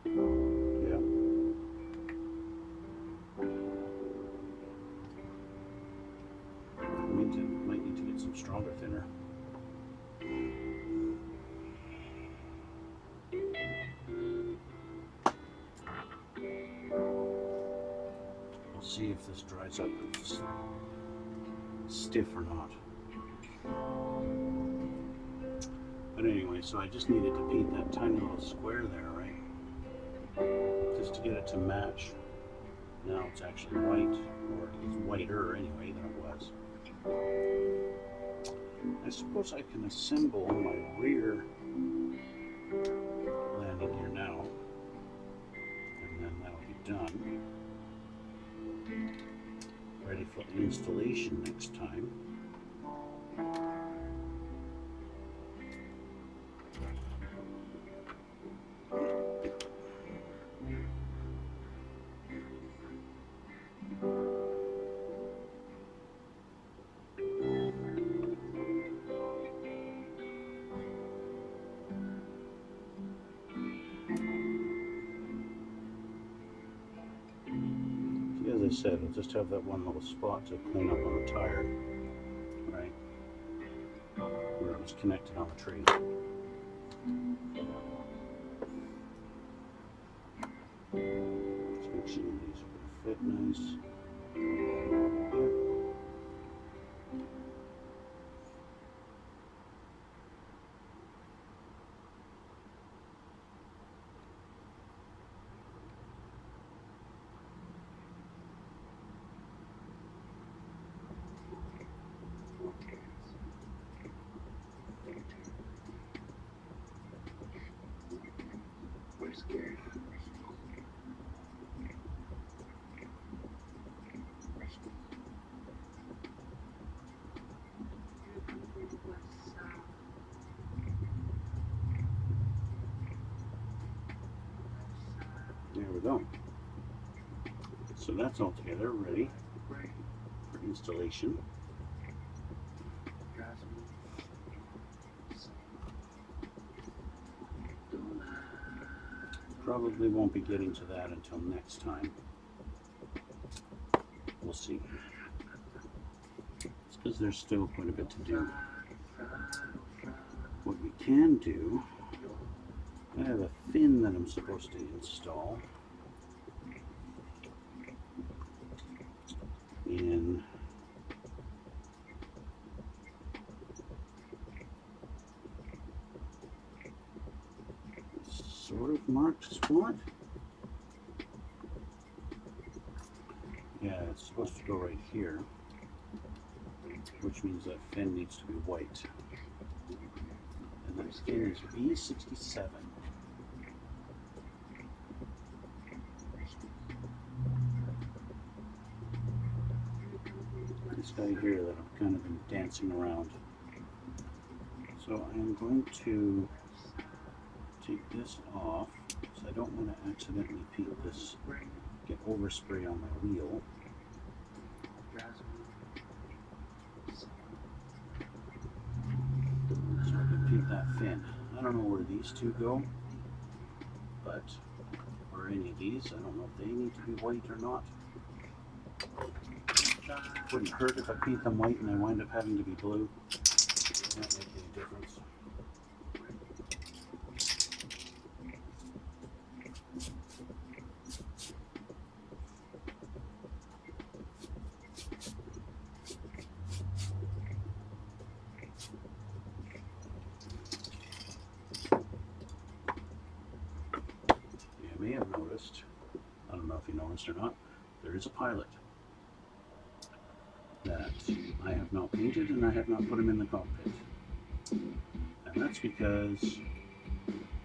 Yeah. Might need to get some stronger thinner. We'll see if this dries up if it's stiff or not. But anyway, so I just needed to paint that tiny little square there, right? Just to get it to match. Now it's actually white, or it's whiter anyway than it was. I suppose I can assemble my rear landing gear now, and then that'll be done. Ready for the installation next time. As I said, I'll just have that one little spot to clean up on the tire, right, where it was connected on the tree. Just make sure these will fit nice. There we go. So that's all together, ready for installation. Probably won't be getting to that until next time. We'll see. It's because there's still quite a bit to do. What we can do, I have a fin that I'm supposed to install in sort of marked spot. Yeah, it's supposed to go right here, which means that fin needs to be white. And that fin is B67. This guy here that I've kind of been dancing around. So I'm going to take this off because I don't want to accidentally paint this, get overspray on my wheel. So I can paint that fin. I don't know where these two go, but, or any of these, I don't know if they need to be white or not. Wouldn't hurt if I paint them white and they wind up having to be blue. Not make any difference. You may have noticed, I don't know if you noticed or not, there is a pilot that I have not painted and I have not put him in the cockpit. And that's because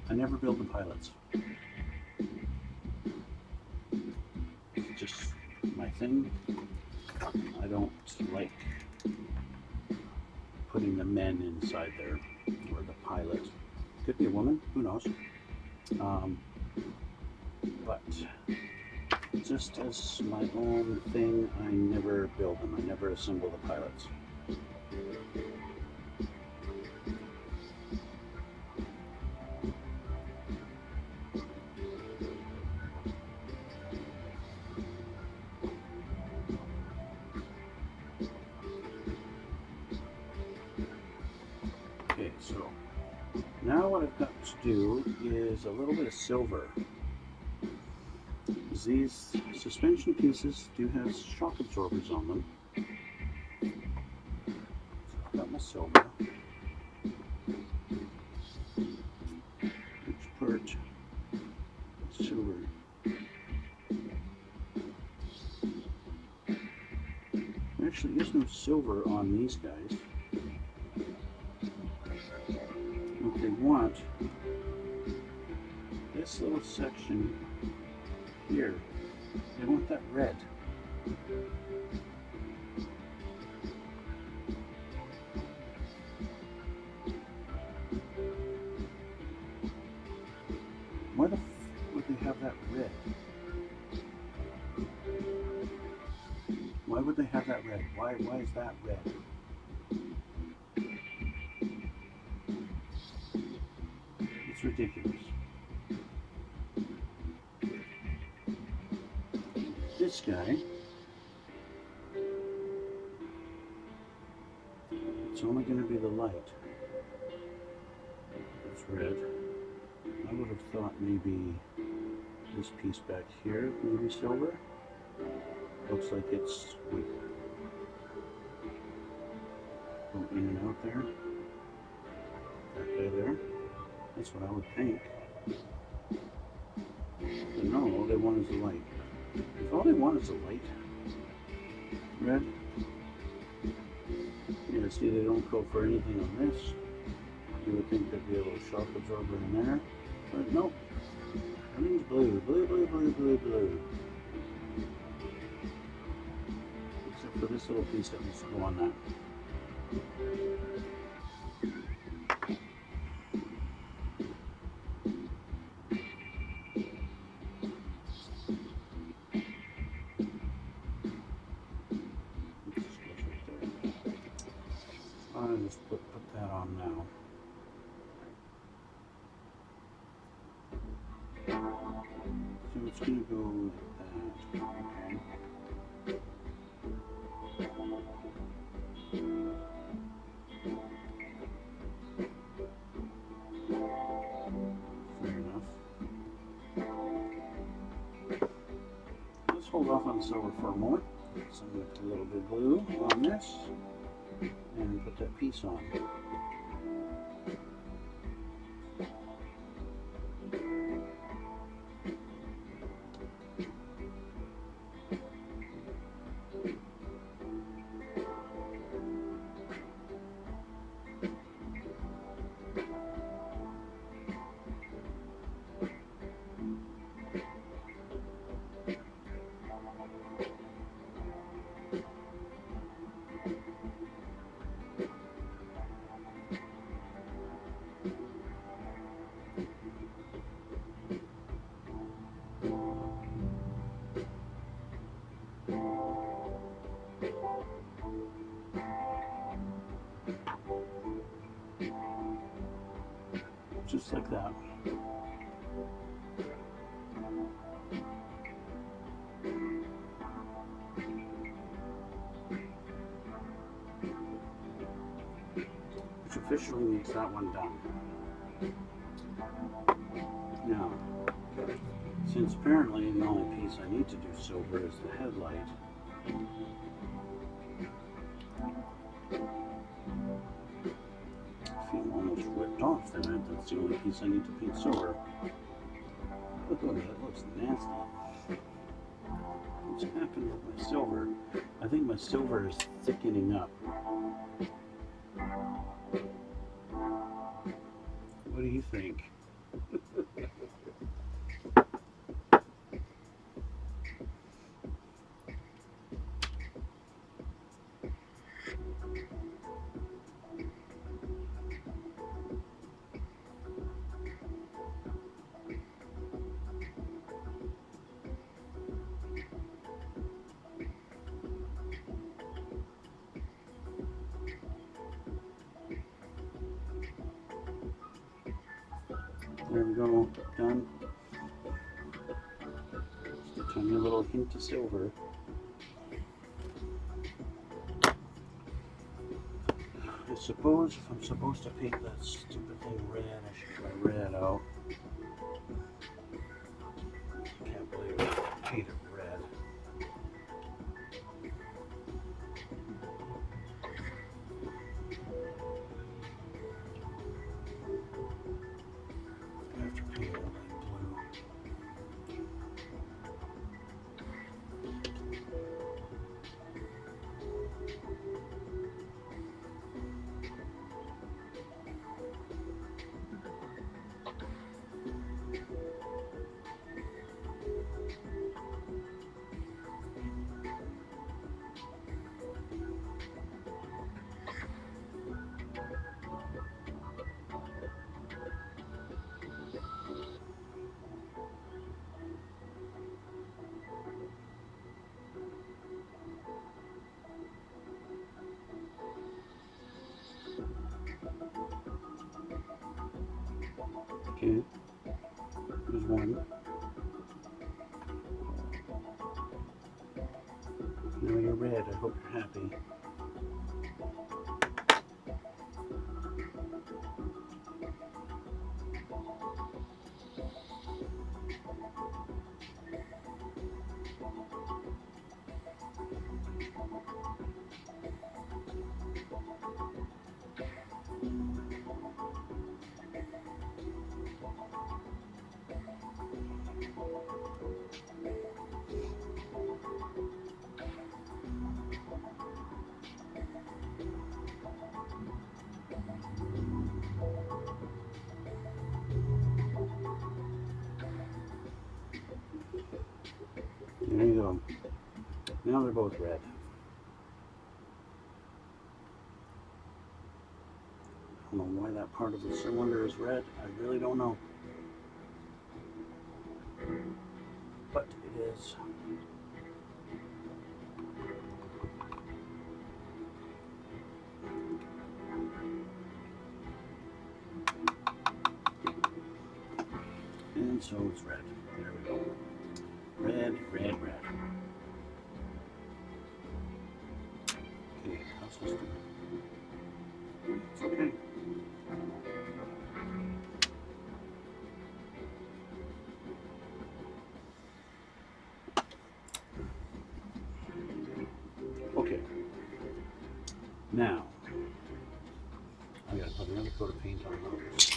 I never build the pilots. It's just my thing. I don't like putting the men inside there, or the pilot. Could be a woman, who knows. But just as my own thing, I never build them. I never assemble the pilots. Okay, so now what I've got to do is a little bit of silver. These suspension pieces do have shock absorbers on them. So I've got my silver. there's no silver on these guys. What they want, this little section here, they want that red. Why the f would they have that red? Why would they have that red? Why is that red? It's ridiculous. This guy, it's only going to be the light. It's red. I would have thought maybe this piece back here, maybe silver. Looks like it's weak. Go in and out there. That guy there. That's what I would think. But no, all they want is the light. If all they want is the light, red. Yeah, see, they don't go for anything on this. You would think there'd be a little shock absorber in there. But nope. Everything's blue, blue, blue, blue, blue, blue. Except for this little piece that needs to go on that. I'll just put that on now. So it's going to go like that. Okay. Fair enough. Let's hold off on the silver for a moment. So I'm going to put a little bit of glue on this and put that piece on. Just like that. Which officially means that one done. Now, since apparently the only piece I need to do silver is the headlight, almost ripped off there. That's the only piece I need to paint silver. Look at that, it looks nasty. What's happened with my silver? I think my silver is thickening up. What do you think? There we go, done. Just a tiny little hint of silver. I suppose if I'm supposed to paint that stupid thing red, I should get my red out. Can't believe I painted red. I have to paint it like blue. Okay, there's one. Now you're red. I hope you're happy. There you go. Now they're both red. I don't know why that part of the cylinder is red. I really don't know. But it is. And so it's red. There we go. Red, red, red. Okay, how's this doing? It's okay. Okay. Now, I gotta put another coat of paint on those.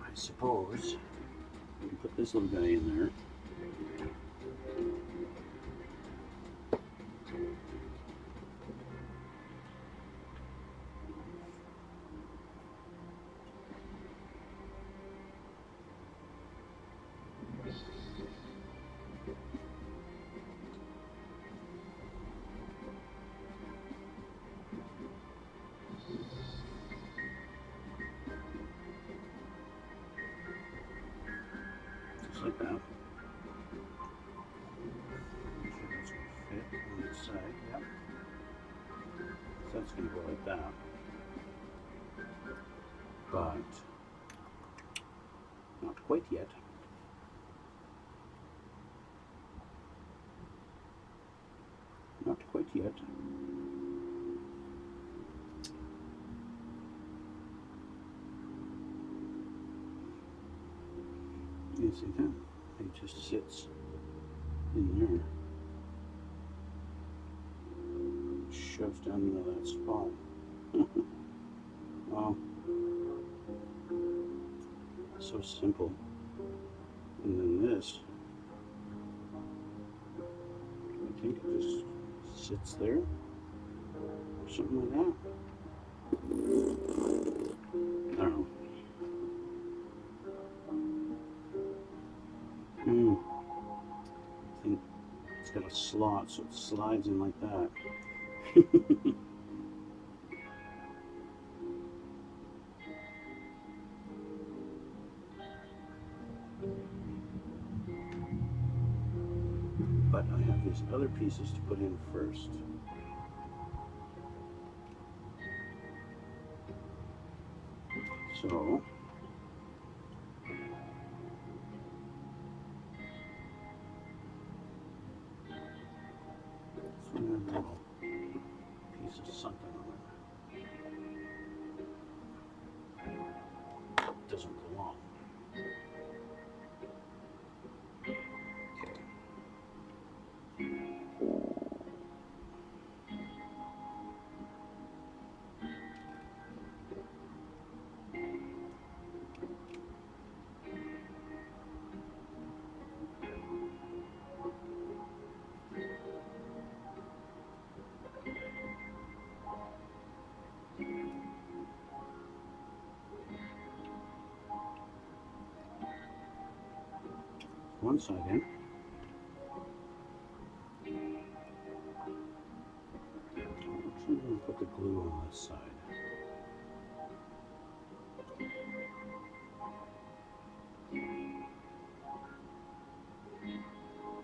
I suppose we can put this little guy in there. Just like that. Make sure that's going to fit on this side. Yep. So that's going to go like that. But not quite yet. Not quite yet. You see that? It just sits in there. Shoves down into that spot. Wow. So simple. And then this, I think it just sits there. Or something like that. I don't know. I think it's got a slot, so it slides in like that. But I have these other pieces to put in first. So this one has a little piece of something on it. Doesn't belong. One side in. Actually, I'm going to the glue on this side.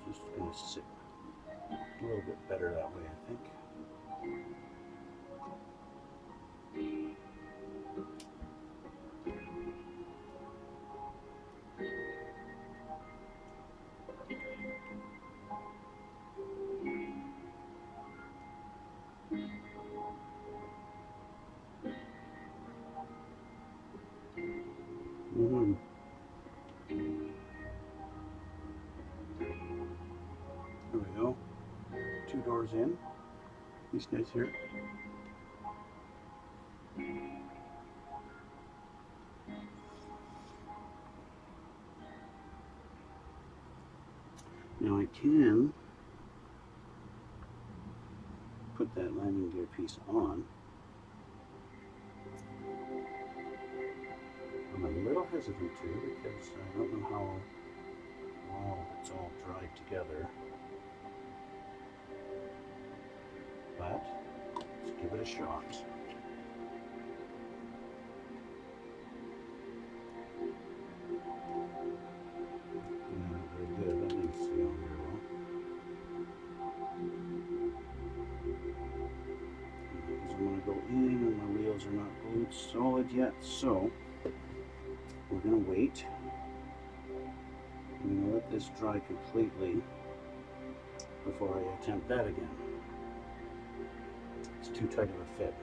Just going to sit a little bit better that way, I think. There we go. 2 doors in. These guys here. Now I can put that landing gear piece on. I'm a little hesitant to because I don't know how well it's all dried together. But let's give it a shot. Very good. That needs to be on very well. Because I'm going to go in and my wheels are not glued solid yet, so we're going to wait. I'm going to let this dry completely before I attempt that again. It's too tight of a fit.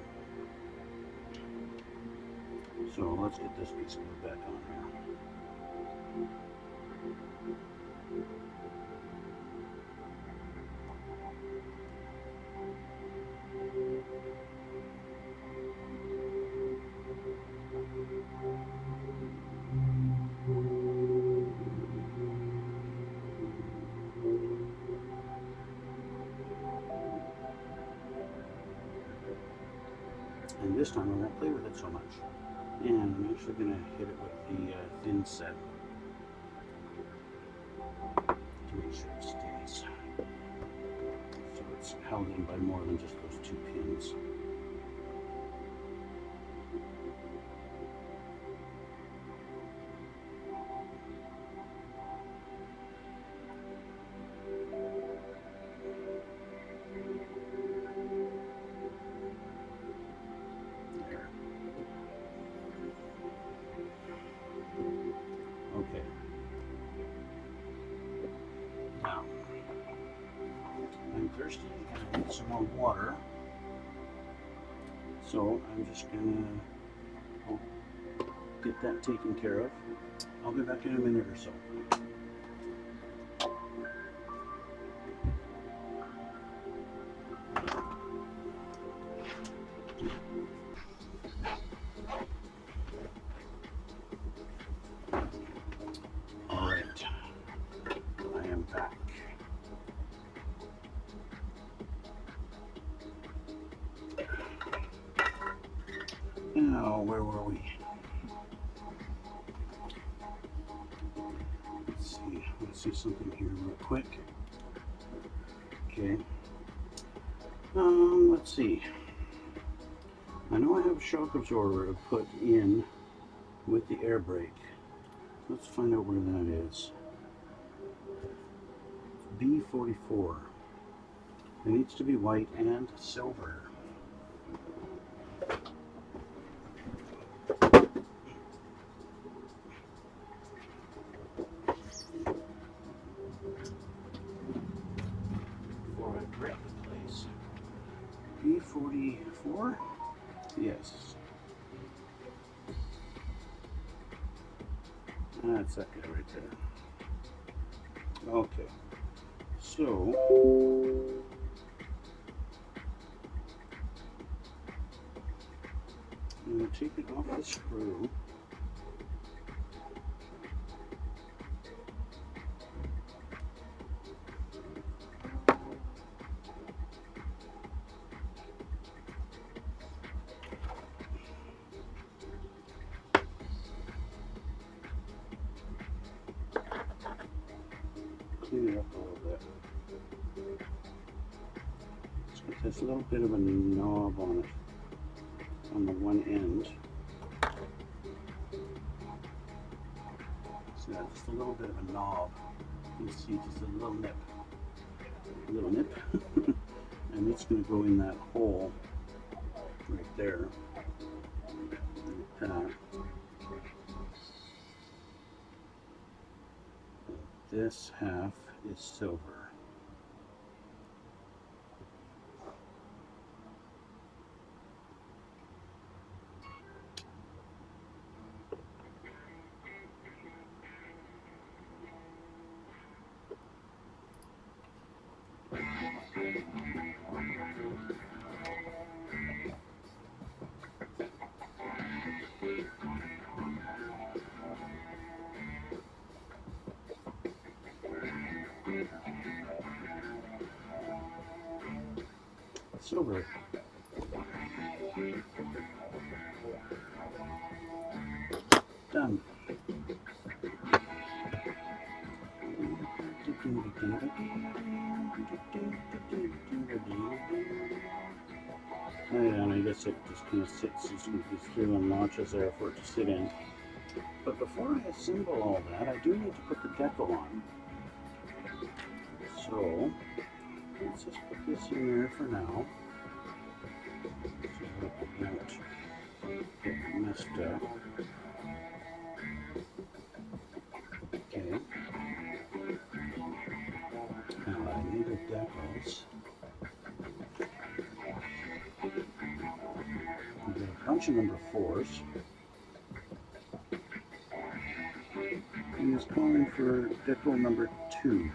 So let's get this piece glued back on here. And this time I won't play with it so much. And I'm actually going to hit it with the thin set to make sure it stays. So it's held in by more than just those 2 pins. Okay. Now, I'm thirsty and I need some more water. So I'm just gonna get that taken care of. I'll be back in a minute or so. Now, where were we? Let's see something here real quick. Okay. Let's see. I know I have a shock absorber to put in with the air brake. Let's find out where that is. B44. It needs to be white and silver. Before I break the place. B44? Yes. That's that guy right there. Okay. So, I'm going to take it off the screw. Clean it up a little bit. It's got this little bit of a knob on it. on the one end. So just a little bit of a knob. You can see just a little nip. And it's going to go in that hole right there. Like that. This half is silver. Silver. Done. And I guess it just kind of sits, just these 3 little notches there for it to sit in. But before I assemble all that, I do need to put the decal on. So let's just put this in there for now, so that it won't get messed up. Okay. Now I need the decals. I've got a bunch of number 4s. And it's calling for decal number 2.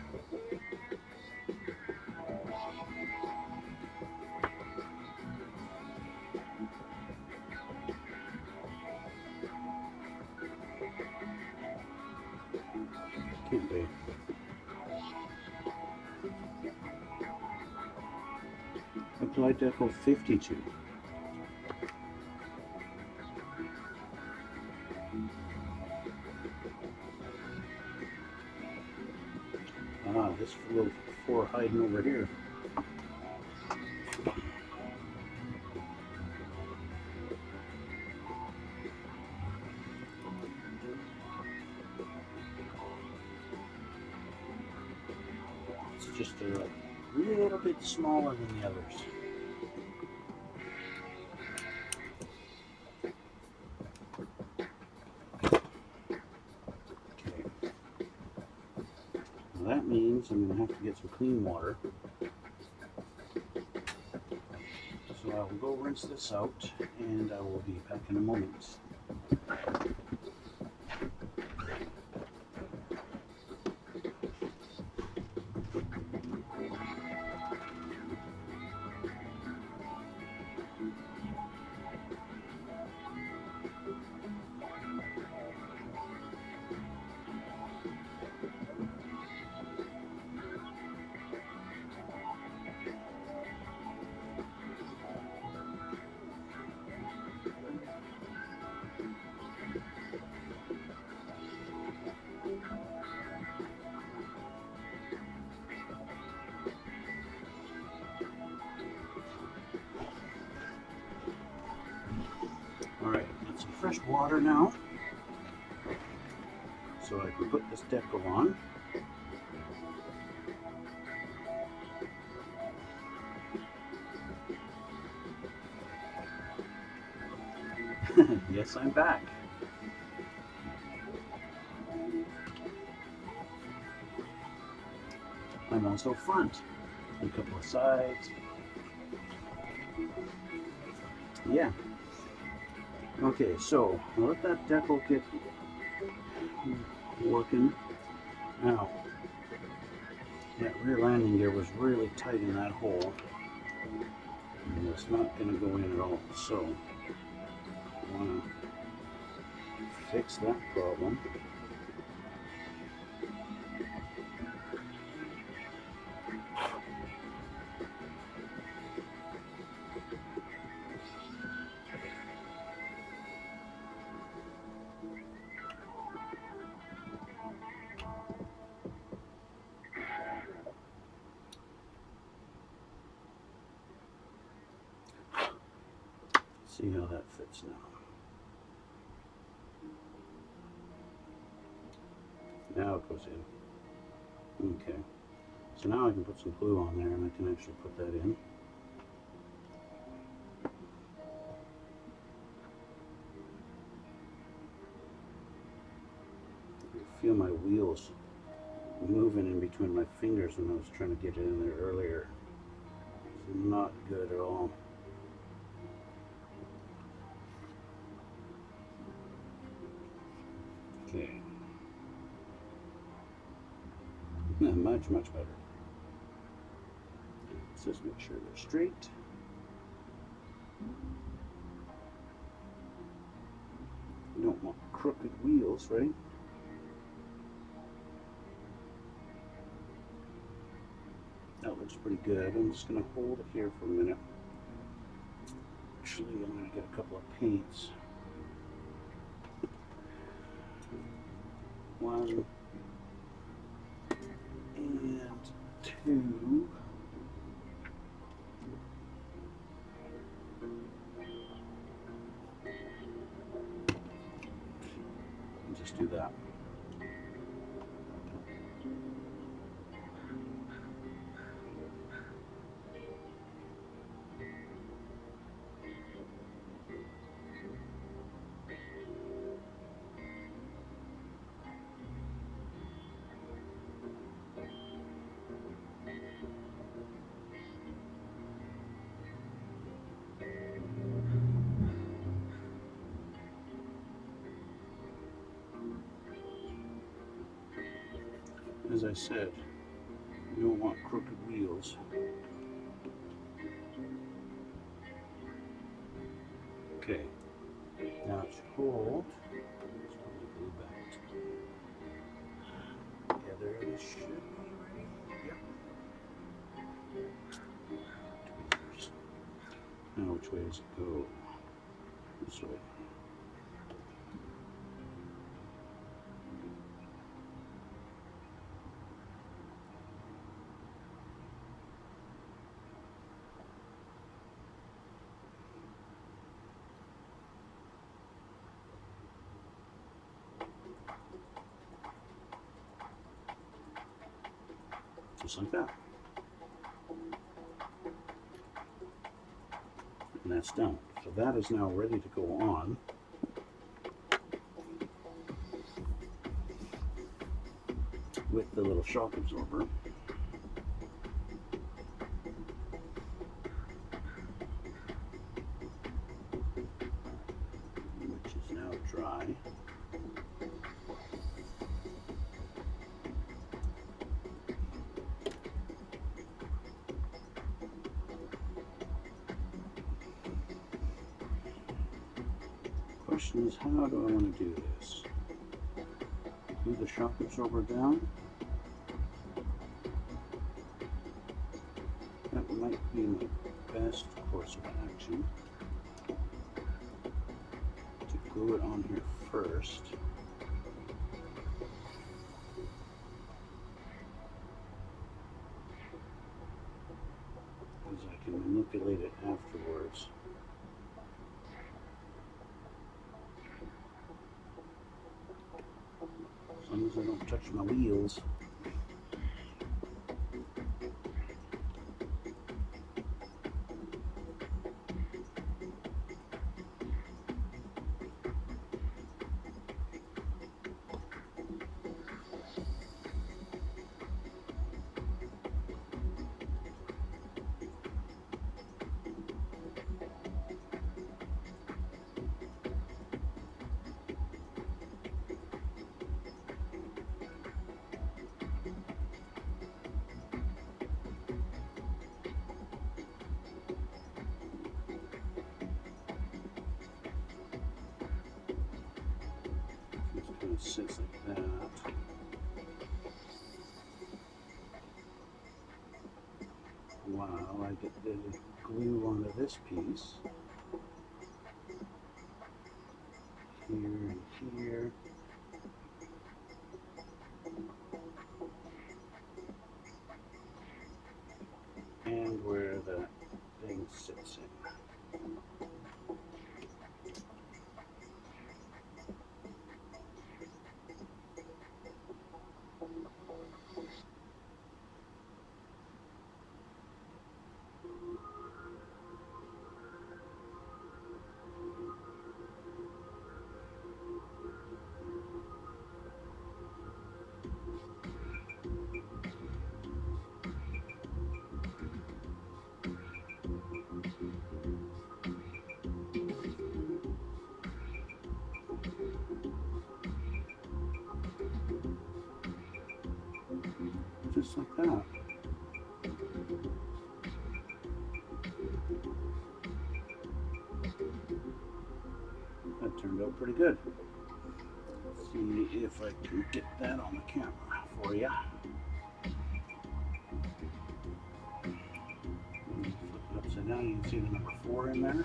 Can't be. Apply decal 52. Ah, this little 4 hiding over here. It's just a little bit smaller than the others. That means I'm going to have to get some clean water. So I will go rinse this out and I will be back in a moment. Alright, got some fresh water now, so I can put this decal on. Yes, I'm back. I'm also front, a couple of sides. Yeah. Okay, so I'll let that decal get working. Now, that rear landing gear was really tight in that hole, and it's not going to go in at all. So I want to fix that problem. See how that fits now. Now it goes in. Okay. So now I can put some glue on there and I can actually put that in. I feel my wheels moving in between my fingers when I was trying to get it in there earlier. It's not good at all. Okay. Much, much better. Let's just make sure they're straight. You don't want crooked wheels, right? That looks pretty good. I'm just going to hold it here for a minute. Actually, I'm going to get a couple of paints. One and two. And just do that. As I said, you don't want crooked wheels. Okay, now it should hold. Let's put the glue back together. This should be ready. Yep. Tweezers. Now which way does it go? This way. Just like that. And that's done. So that is now ready to go on. With the little shock absorber. Which is now dry. Question is, how do I want to do this? Glue the shock absorber down. That might be my best course of action. To glue it on here first. Because I can manipulate it afterwards. As long as I don't touch my wheels. Sits like that. While I get the glue onto this piece. Here and here. And where the thing sits in. just like that. That turned out pretty good. Let's see if I can get that on the camera for you. Flip it upside down, you can see the number 4 in there.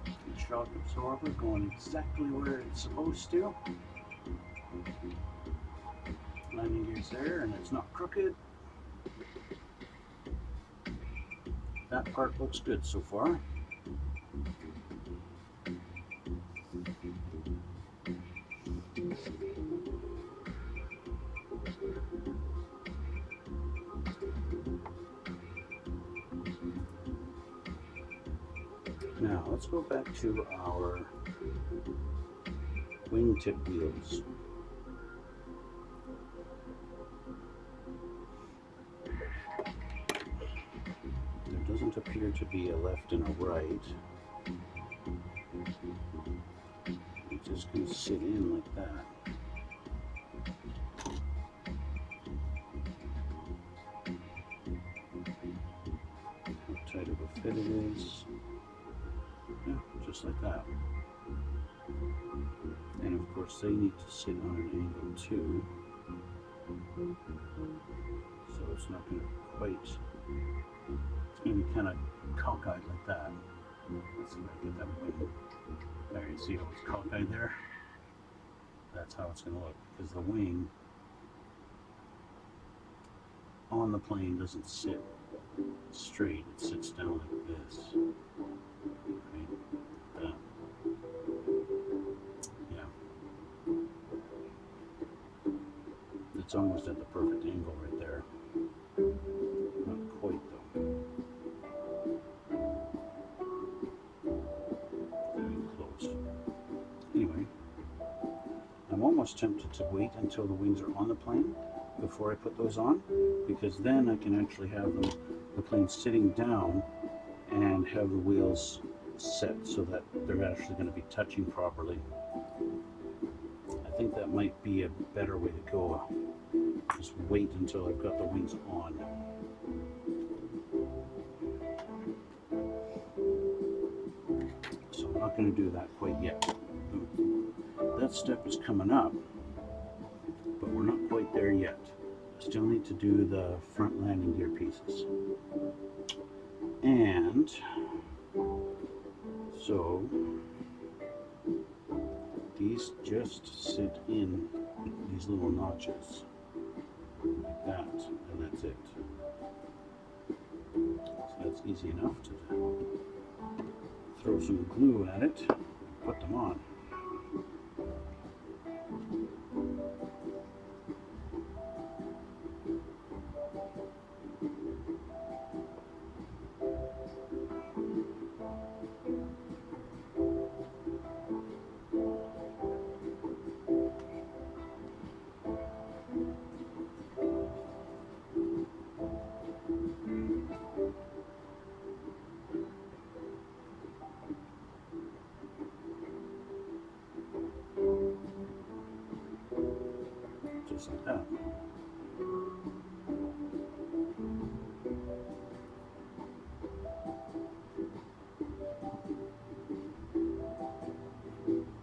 The shock absorber going exactly where it's supposed to. Landing gear's there and it's not crooked. That part looks good so far. Now let's go back to our wingtip wheels. There doesn't appear to be a left and a right. It just can sit in like that. How tight of a fit it is. Yeah, just like that. And of course they need to sit on an angle too. So it's not going to quite, it's going to be kind of cockeyed like that. Let's see if I can get that wing. There, you see how it's cockeyed there? That's how it's going to look, because the wing on the plane doesn't sit straight, it sits down like this. Right? That. Yeah. It's almost at the perfect angle right there. Not quite though. Very close. Anyway, I'm almost tempted to wait until the wings are on the plane before I put those on, because then I can actually have the plane sitting down and have the wheels set so that they're actually going to be touching properly. I think that might be a better way to go. Just wait until I've got the wings on. So I'm not going to do that quite yet. That step is coming up, but we're not quite there yet. I still need to do the front landing gear pieces. And so these just sit in these little notches like that, and that's it. So that's easy enough to throw some glue at it, put them on. Just like that.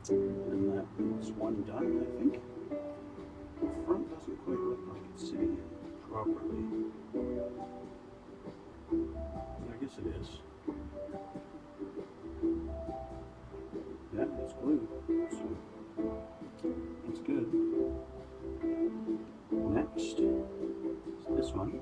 And that was one done, I think. The front doesn't quite look like it's sitting in properly. I guess it is. Yeah, it's glued, so it's good. Next is this one.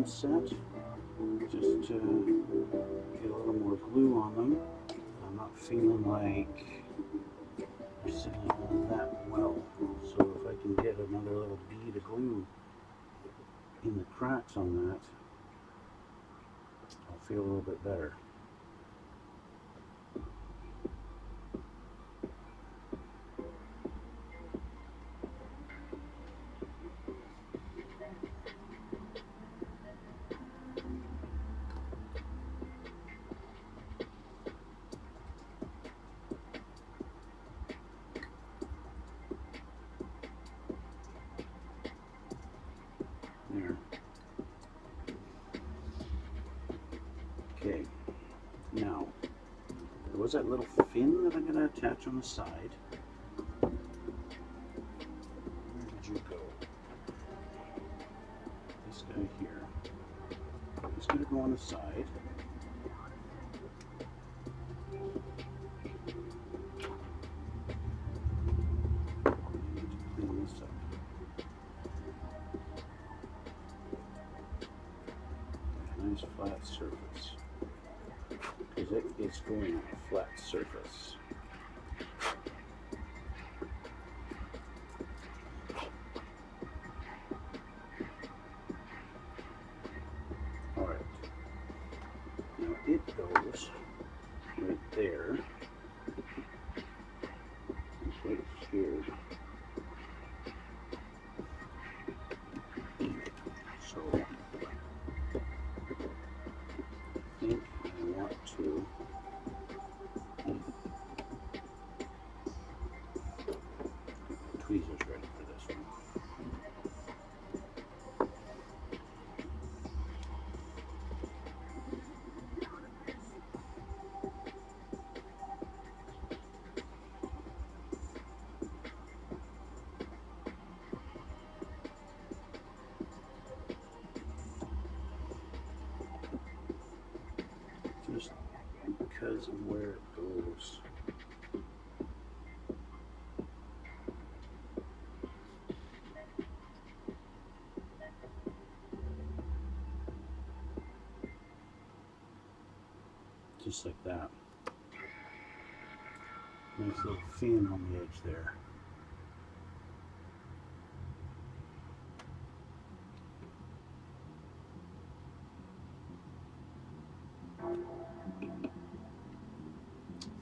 Set, just to get a little little more glue on them. I'm not feeling like they're sitting all that well. So if I can get another little bead of glue in the cracks on that, I'll feel a little bit better. There. Okay, now there was that little fin that I'm going to attach on the side. Where did you go? This guy here. He's going to go on the side. I need to clean this up. Nice flat surface, because it is going on a flat surface. Alright, now it goes right there, right here. So I think I want to get the tweezers ready for this one. Just because of where it goes. Just like that. Nice little fin on the edge there.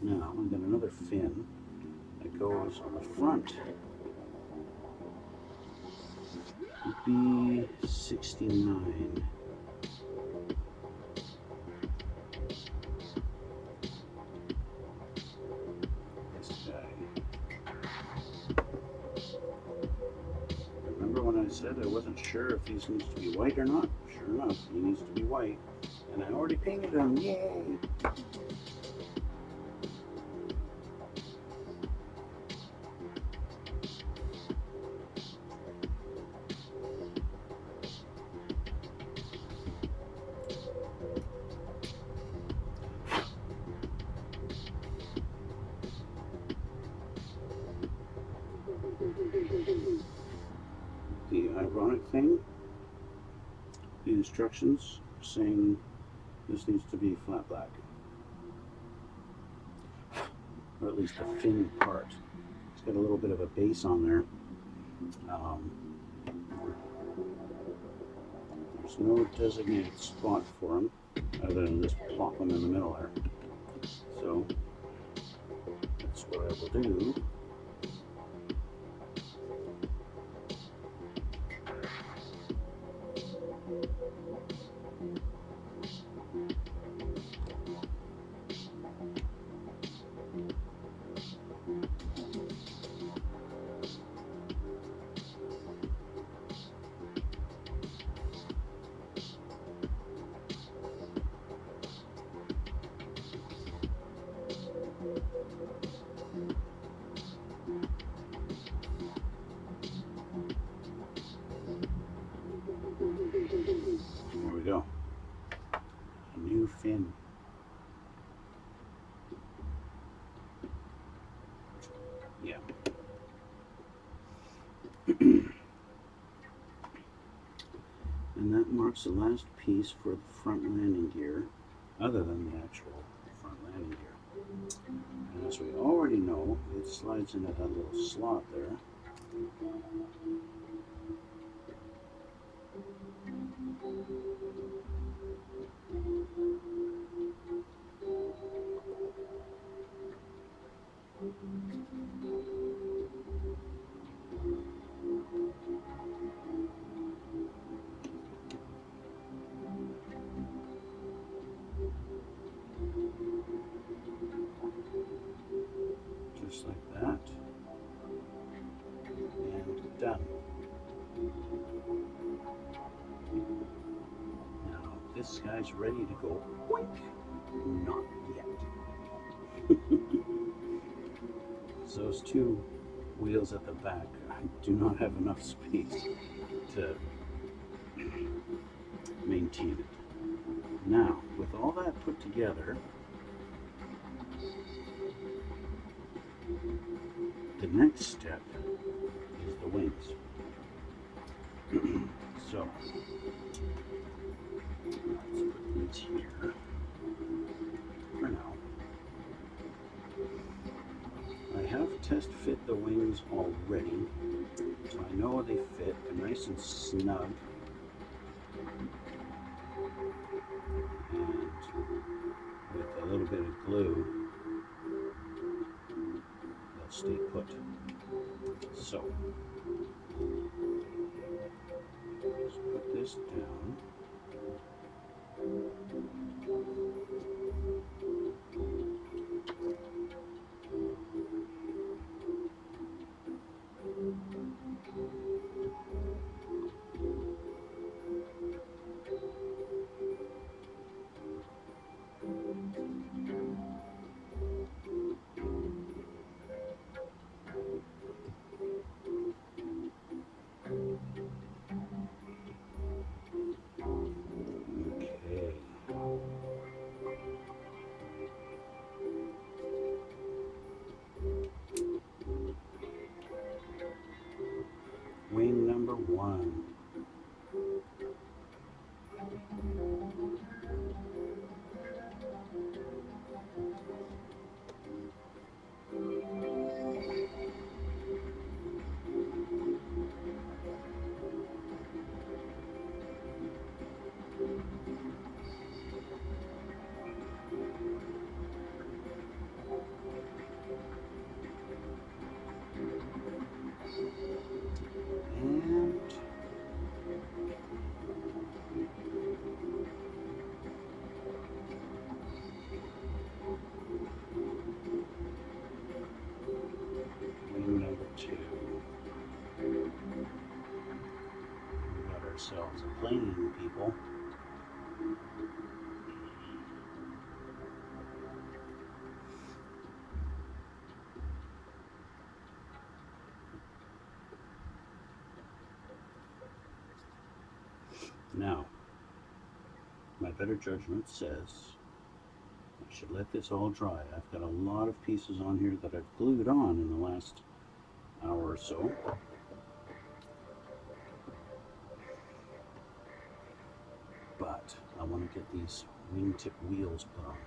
Now I've got another fin that goes on the front. B69. This guy. Remember when I said I wasn't sure if these needs to be white or not? Sure enough, he needs to be white. And I already painted him. Yay! The ironic thing, the instructions saying this needs to be flat black, or at least the fin part. It's got a little bit of a base on there. There's no designated spot for them other than just plop them in the middle there. So that's what I will do. There we go. A new fin. Yeah. And that marks the last piece for the front landing gear. other than the actual front landing gear. And as we already know, it slides into that little slot there. Just like that. And done. Now this guy's ready to go. Boink. Not yet. So those two wheels at the back, I do not have enough space to maintain it. Now, with all that put together, the next step is the wings. So, let's put these here for now. I have test fit the wings already, so I know they fit. They're nice and snug. And with a little bit of glue, they'll stay put. So, let's put this down. Wing number one. Wing number two. We got ourselves a plane, people. Now, my better judgment says I should let this all dry. I've got a lot of pieces on here that I've glued on in the last hour or so. But I want to get these wingtip wheels put on.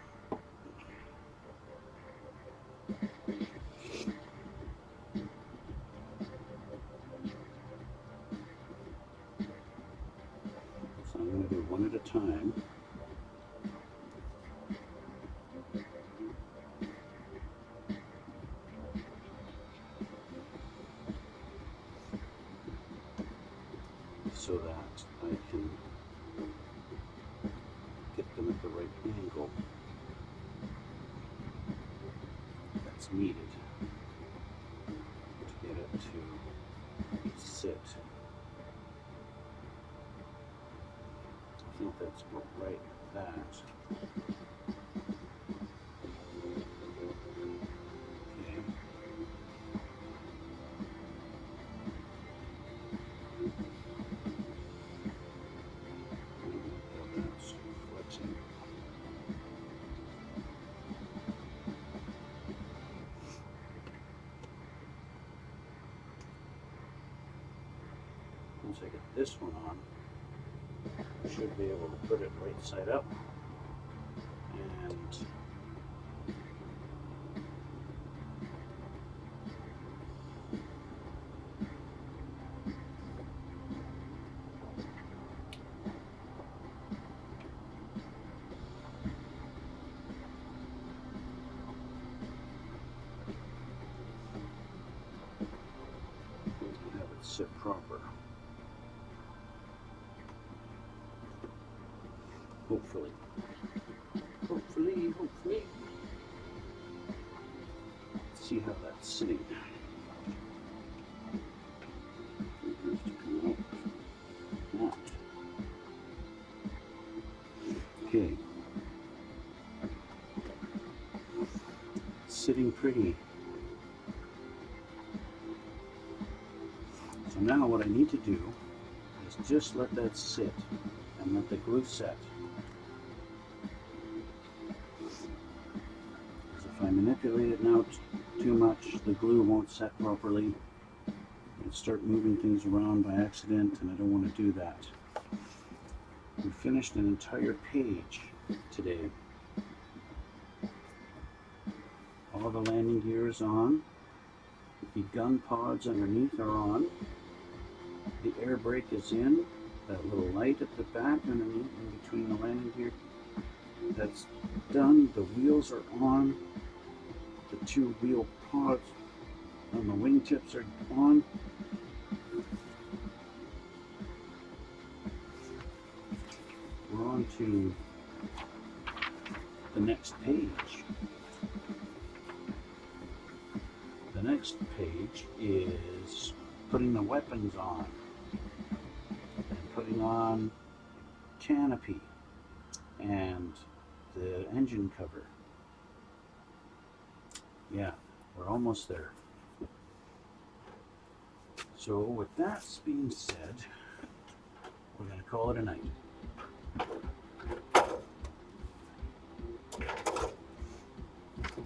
So I'm going to do one at a time. So that I can get them at the right angle that's needed to get it to sit. I think that's right like that. Once I get this one on, I should be able to put it right side up. sit proper. Hopefully. Hopefully. Let's see how that's sitting. Okay. Sitting pretty. So now what I need to do is just let that sit and let the glue set. Because if I manipulate it now too much, the glue won't set properly. It'll start moving things around by accident, and I don't want to do that. We finished an entire page today. All the landing gear is on. The gun pods underneath are on. The air brake is in. That little light at the back underneath in between the landing gear, that's done. The wheels are on. The two wheel pods on the wingtips are on. We're on to the next page. The next page is putting the weapons on and putting on canopy and the engine cover. Yeah, we're almost there. So with that being said, we're going to call it a night.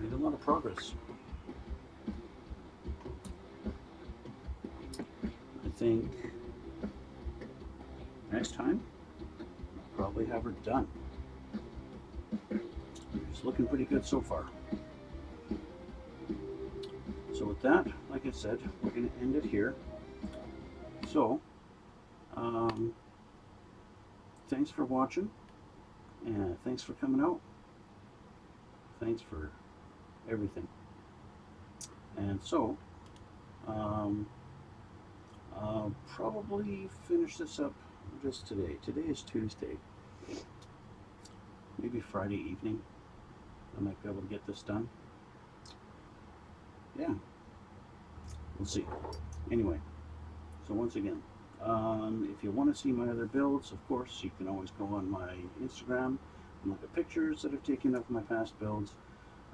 Made a lot of progress. I think next time I'll probably have her done. It's looking pretty good so far. So with that, like I said, we're going to end it here. So, thanks for watching, and thanks for coming out. Thanks for everything. And so, I'll probably finish this up just today. Today is Tuesday. Maybe Friday evening I might be able to get this done. Yeah, we'll see. Anyway, so once again, if you want to see my other builds, of course, you can always go on my Instagram and look at pictures that I've taken of my past builds.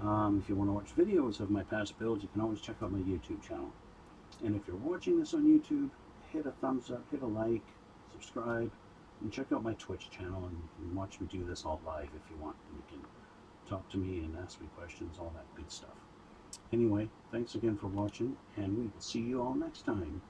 If you want to watch videos of my past builds, you can always check out my YouTube channel. And if you're watching this on YouTube, hit a thumbs up, hit a like, subscribe, and check out my Twitch channel, and you can watch me do this all live if you want. You can talk to me and ask me questions, all that good stuff. Anyway, thanks again for watching, and we will see you all next time.